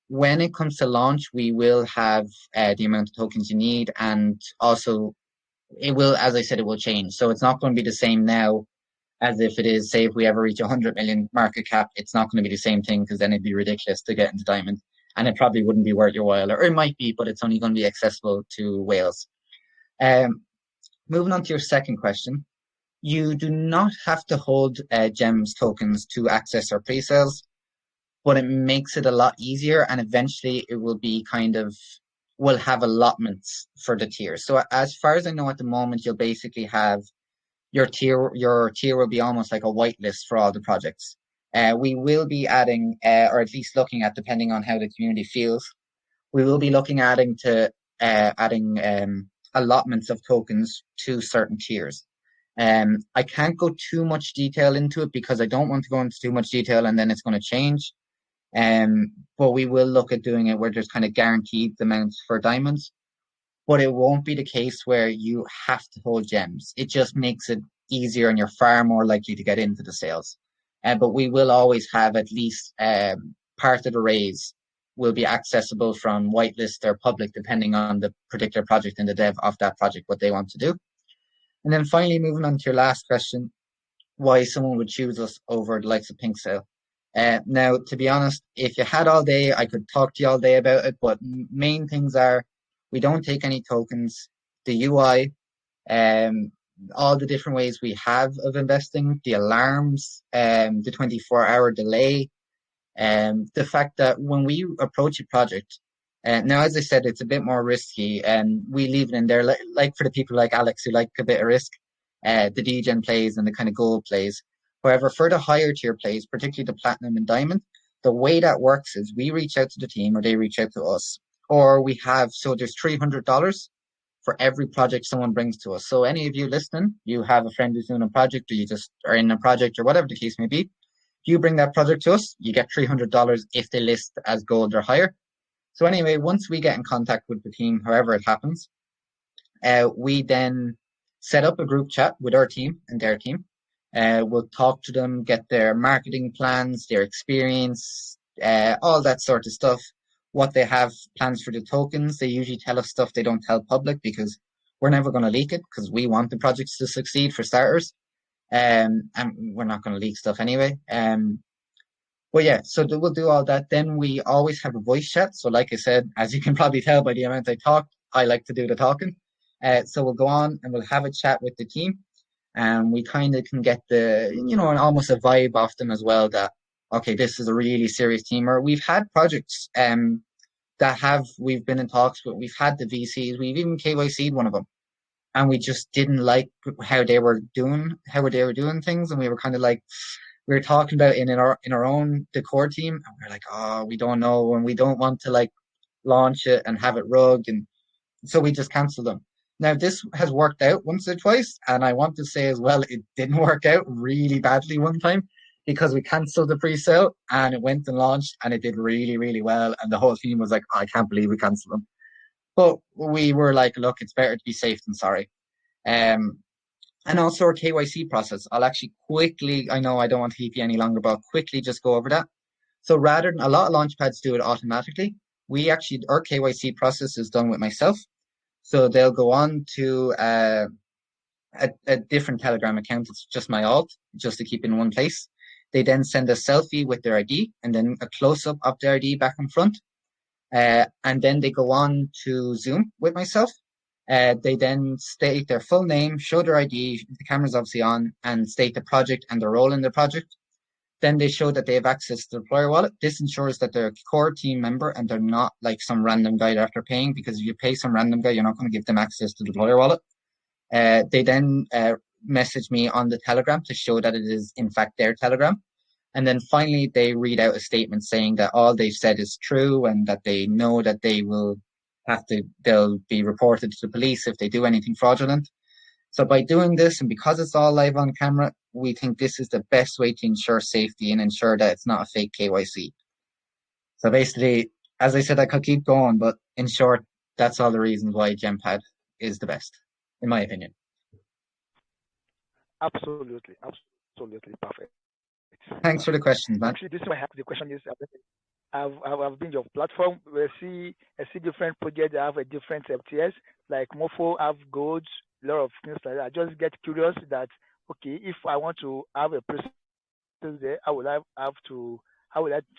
When it comes to launch, we will have the amount of tokens you need, and also it will, as I said, it will change. So it's not going to be the same now as if it is, say, if we ever reach 100 million market cap, it's not going to be the same thing, because then it'd be ridiculous to get into diamond, and it probably wouldn't be worth your while, or it might be, but it's only going to be accessible to whales. Moving on to your second question, you do not have to hold GEMS tokens to access our pre-sales, but it makes it a lot easier, and eventually it will be will have allotments for the tiers. So as far as I know at the moment, you'll basically have your tier will be almost like a whitelist for all the projects. We will be adding, or at least looking at, depending on how the community feels, we will be looking at adding allotments of tokens to certain tiers. I can't go too much detail into it, because I don't want to go into too much detail and then it's going to change. But we will look at doing it where there's kind of guaranteed amounts for diamonds. but it won't be the case where you have to hold gems. It just makes it easier and you're far more likely to get into the sales. But we will always have at least part of the raise will be accessible from whitelist or public, depending on the particular project and the dev of that project, what they want to do. And then finally, moving on to your last question, why someone would choose us over the likes of Pink Sale. Now, to be honest, if you had all day, I could talk to you all day about it, but main things are we don't take any tokens, the UI, all the different ways we have of investing, the alarms, the 24-hour delay, the fact that when we approach a project, now, as I said, it's a bit more risky, and we leave it in there, like for the people like Alex who like a bit of risk, the degen plays and the kind of gold plays. However, for the higher tier plays, particularly the platinum and diamond, the way that works is we reach out to the team or they reach out to us, or we have, so there's $300 for every project someone brings to us. So any of you listening, you have a friend who's doing a project, or you just are in a project, or whatever the case may be, you bring that project to us, you get $300 if they list as gold or higher. So anyway, once we get in contact with the team, however it happens, we then set up a group chat with our team and their team. We'll talk to them, get their marketing plans, their experience, all that sort of stuff, what they have plans for the tokens. They usually tell us stuff they don't tell public because we're never going to leak it because we want the projects to succeed for starters. And we're not going to leak stuff anyway. But yeah, so we'll do all that. Then we always have a voice chat. So like I said, as you can probably tell by the amount I talk, I like to do the talking. So we'll go on and we'll have a chat with the team. And we kind of can get almost a vibe off them as well that, okay, this is a really serious team. Or we've had projects we've been in talks with. We've had the VCs. We've even KYC'd one of them. And we just didn't like how they were doing things. And we were kind of like, we were talking about in our own decor team, and we are like, oh, we don't know, and we don't want to like launch it and have it rugged, and so we just cancelled them. Now this has worked out once or twice, and I want to say as well, it didn't work out really badly one time because we cancelled the pre-sale and it went and launched and it did really, really well, and the whole team was like, oh, I can't believe we cancelled them. But we were like, look, it's better to be safe than sorry. And also our KYC process. I'll actually quickly, I know I don't want to keep you any longer, but I'll quickly just go over that. So rather than a lot of launchpads do it automatically, our KYC process is done with myself. So they'll go on to a different Telegram account. It's just my alt, just to keep in one place. They then send a selfie with their ID and then a close-up of their ID back in front. And then they go on to Zoom with myself. They then state their full name, show their ID, the camera's obviously on, and state the project and their role in the project. Then they show that they have access to the deployer wallet. This ensures that they're a core team member and they're not like some random guy that after paying, because if you pay some random guy, you're not going to give them access to the deployer wallet. They then message me on the Telegram to show that it is in fact their Telegram. And then finally, they read out a statement saying that all they've said is true and that they know that they'll be reported to the police if they do anything fraudulent. So by doing this, and because it's all live on camera, we think this is the best way to ensure safety and ensure that it's not a fake KYC. So basically, as I said, I could keep going, but in short, that's all the reasons why Gempad is the best, in my opinion. Absolutely perfect. Thanks for the questions, man. Actually, this is why I have the question is, I've been your platform. I see different projects that have a different FTS, like Mofo have golds, a lot of things like that. I just get curious that, okay, if I want to have a person there, I would like to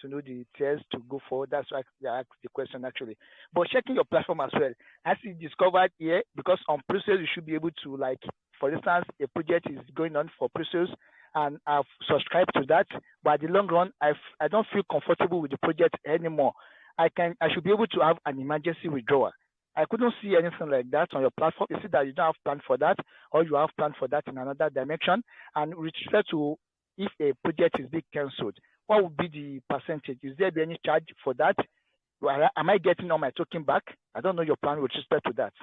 know the tiers to go for. That's why I asked the question actually. But checking your platform as well, as you discovered here, because on pre-sales you should be able to, like, for instance, a project is going on for pre-sales and I've subscribed to that, but in the long run, I don't feel comfortable with the project anymore. I should be able to have an emergency withdrawal. I couldn't see anything like that on your platform. Is it that you don't have plan for that, or you have plan for that in another dimension? And with respect to if a project is being cancelled, what would be the percentage? Is there any charge for that? Am I getting all my token back? I don't know your plan with respect to that.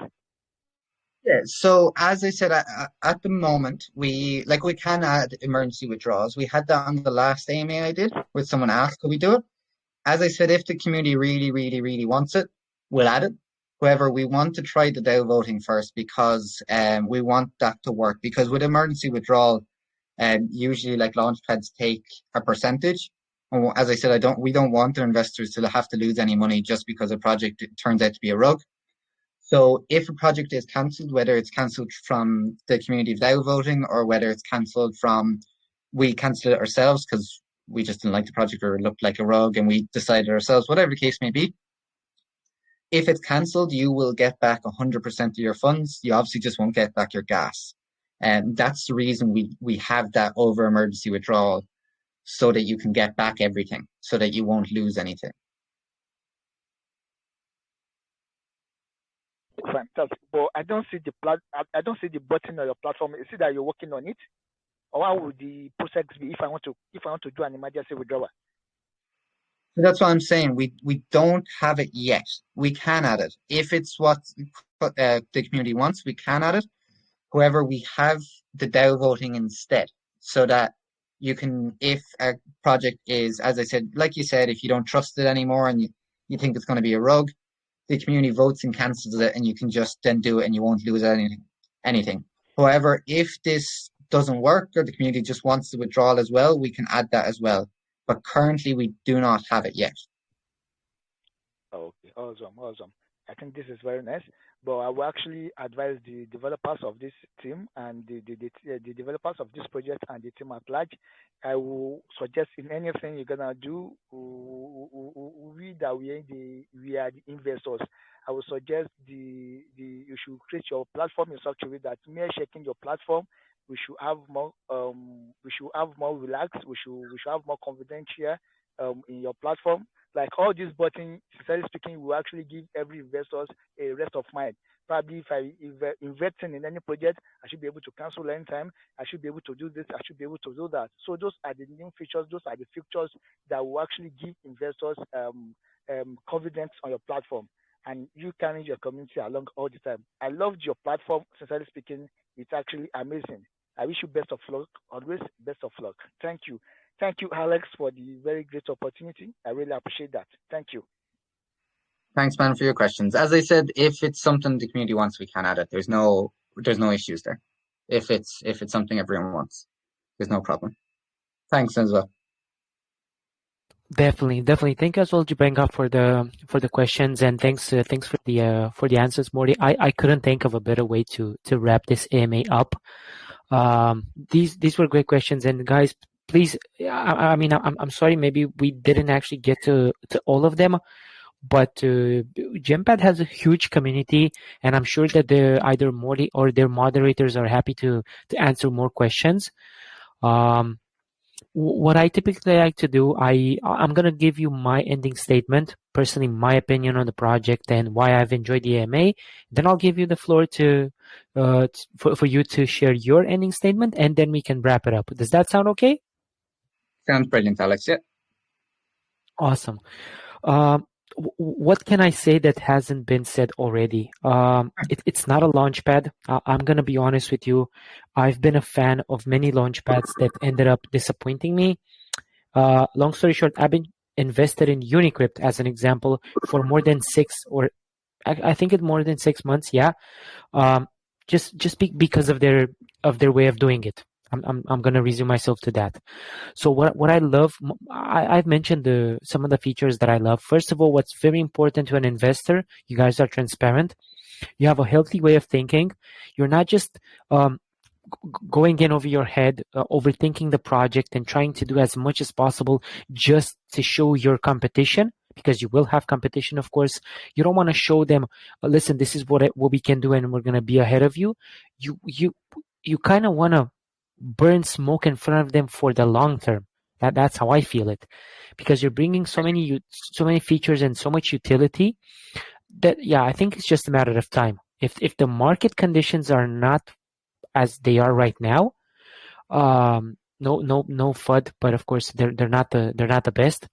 Yeah, so as I said, at the moment, we can add emergency withdrawals. We had that on the last AMA I did, where someone asked, could we do it? As I said, if the community really, really, really wants it, we'll add it. However, we want to try the DAO voting first because we want that to work. Because with emergency withdrawal, usually like launchpads take a percentage. And as I said, we don't want our investors to have to lose any money just because a project turns out to be a rug. So if a project is cancelled, whether it's cancelled from the community of DAO voting or whether it's cancelled from we cancelled it ourselves because we just didn't like the project or it looked like a rug and we decided ourselves, whatever the case may be. If it's cancelled, you will get back 100% of your funds. You obviously just won't get back your gas. And that's the reason we have that over emergency withdrawal so that you can get back everything, so that you won't lose anything. Fantastic. But I don't see I don't see the button on your platform. Is it that you're working on it? Or how would the process be if I want to do an emergency withdrawal? So that's what I'm saying. We don't have it yet. We can add it. If it's what the community wants, we can add it. However, we have the DAO voting instead, so that you can, if a project is, as I said, like you said, if you don't trust it anymore and you think it's going to be a rug, the community votes and cancels it, and you can just then do it and you won't lose anything. However, if this doesn't work or the community just wants the withdrawal as well, we can add that as well. But currently, we do not have it yet. Okay, awesome. I think this is very nice. But I will actually advise the developers of this team and the developers of this project and the team at large. I will suggest in anything you're gonna do, we are the investors. I will suggest you should create your platform in such a way that mere checking your platform, we should have more relaxed, we should have more confidential in your platform. Like all these buttons, sincerely speaking, will actually give every investor a rest of mind. Probably if investing in any project, I should be able to cancel anytime. I should be able to do this. I should be able to do that. So those are the new features. Those are the features that will actually give investors confidence on your platform. And you carry your community along all the time. I loved your platform. Sincerely speaking, it's actually amazing. I wish you best of luck. Always best of luck. Thank you. Thank you, Alex, for the very great opportunity. I really appreciate that. Thank you. Thanks, man, for your questions. As I said, if it's something the community wants, we can add it. There's no issues there. If it's something everyone wants, there's no problem. Thanks as well. Definitely. Thank you as well, Jibenga, for the questions, and thanks for the answers, Morty. I couldn't think of a better way to wrap this AMA up. These were great questions, and guys, please, I mean, I'm sorry, maybe we didn't actually get to all of them, but Gempad has a huge community, and I'm sure that either Morty or their moderators are happy to answer more questions. What I typically like to do, I'm gonna give you my ending statement, personally, my opinion on the project and why I've enjoyed the AMA. Then I'll give you the floor for you to share your ending statement, and then we can wrap it up. Does that sound okay? Sounds brilliant, Alex. Yeah. Awesome. What can I say that hasn't been said already? It's not a launchpad. I'm going to be honest with you. I've been a fan of many launchpads that ended up disappointing me. Long story short, I've been invested in Unicrypt as an example for more than 6 or I think it's more than 6 months. Yeah. Just because of their way of doing it. I'm going to resume myself to that. So what I love, I've mentioned some of the features that I love. First of all, what's very important to an investor, you guys are transparent. You have a healthy way of thinking. You're not just going in over your head, overthinking the project and trying to do as much as possible just to show your competition, because you will have competition, of course. You don't want to show them, listen, this is what we can do and we're going to be ahead of you. You kind of want to burn smoke in front of them for the long term. That's how I feel it, because you're bringing so many features and so much utility that, yeah, I think it's just a matter of time. If the market conditions are not as they are right now, no FUD, but of course they're not the best.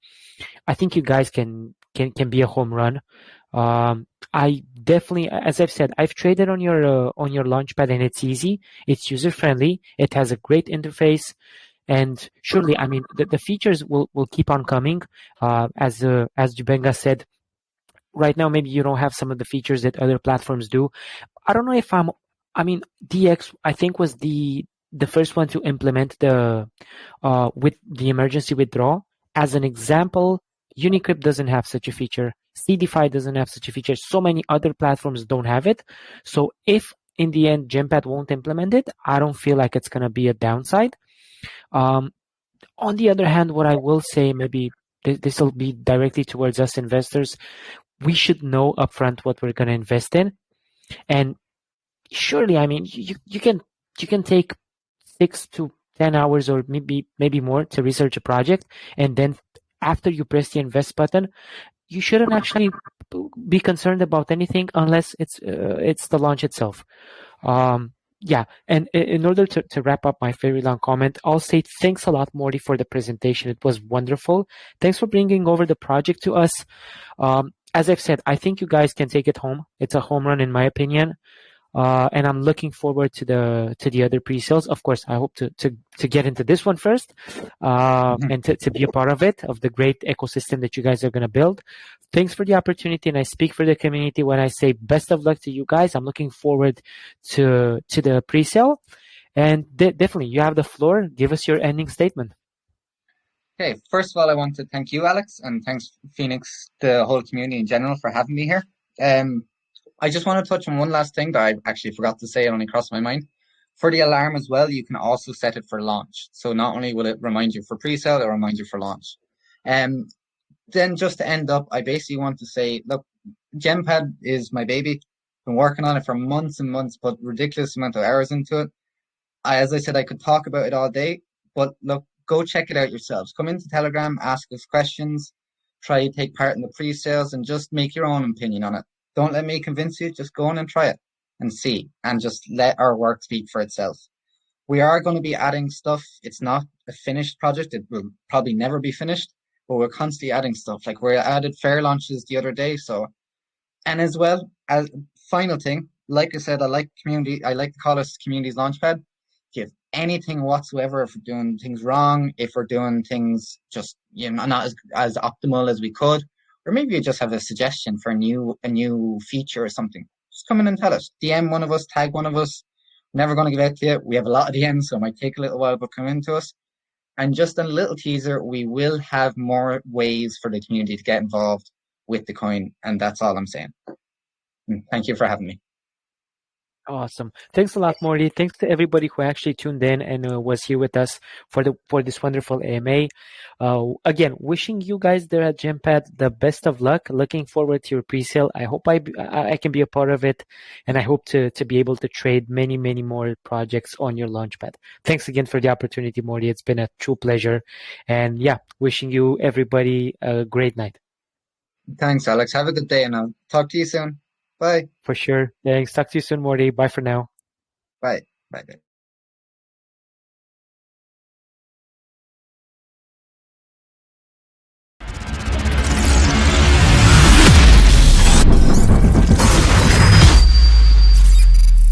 I think you guys can be a home run. I definitely, as I've said, I've traded on your launchpad, and it's easy. It's user friendly. It has a great interface, and surely, I mean, the features will keep on coming. As Jibenga said, right now maybe you don't have some of the features that other platforms do. I don't know if DX, I think, was the first one to implement the with the emergency withdrawal. As an example, Unicrypt doesn't have such a feature. CDFI doesn't have such a feature. So many other platforms don't have it. So if in the end Gempad won't implement it, I don't feel like it's going to be a downside. On the other hand, what I will say, maybe this will be directly towards us investors, we should know upfront what we're going to invest in. And surely, I mean, you can take 6 to 10 hours or maybe more to research a project, and then after you press the invest button, you shouldn't actually be concerned about anything unless it's the launch itself. Yeah, and in order to wrap up my very long comment, I'll say thanks a lot, Morty, for the presentation. It was wonderful. Thanks for bringing over the project to us. As I've said, I think you guys can take it home. It's a home run in my opinion. And I'm looking forward to the other pre-sales. Of course, I hope to get into this one first, and to be a part of it, of the great ecosystem that you guys are going to build. Thanks for the opportunity, and I speak for the community when I say best of luck to you guys. I'm looking forward to the pre-sale, and definitely you have the floor. Give us your ending statement. Okay, first of all, I want to thank you, Alex, and thanks Phoenix, the whole community in general, for having me here. I just want to touch on one last thing that I actually forgot to say. It only crossed my mind. For the alarm as well, you can also set it for launch. So not only will it remind you for pre-sale, it'll remind you for launch. Then just to end up, I basically want to say, look, Gempad is my baby. Been working on it for months and months, put ridiculous amount of hours into it. As I said, I could talk about it all day, but look, go check it out yourselves. Come into Telegram, ask us questions, try to take part in the pre-sales, and just make your own opinion on it. Don't let me convince you. Just go in and try it and see, and just let our work speak for itself. We are going to be adding stuff. It's not a finished project. It will probably never be finished, but we're constantly adding stuff. Like we added fair launches the other day. So, and as well, as final thing, like I said, I like community. I like to call us community's launchpad. If anything whatsoever, if we're doing things wrong, if we're doing things just not as optimal as we could, or maybe you just have a suggestion for a new feature or something, just come in and tell us. DM one of us, tag one of us. We're never going to get out to you. We have a lot of DMs, so it might take a little while, but come into us. And just a little teaser, we will have more ways for the community to get involved with the coin, and that's all I'm saying. Thank you for having me. Awesome. Thanks a lot, Morty. Thanks to everybody who actually tuned in and was here with us for this wonderful AMA. Again, wishing you guys there at Gempad the best of luck. Looking forward to your pre-sale. I hope I can be a part of it, and I hope to be able to trade many, many more projects on your launchpad. Thanks again for the opportunity, Morty. It's been a true pleasure. And yeah, wishing you everybody a great night. Thanks, Alex. Have a good day, and I'll talk to you soon. Bye. For sure. Thanks. Talk to you soon, Morty. Bye for now. Bye. Bye.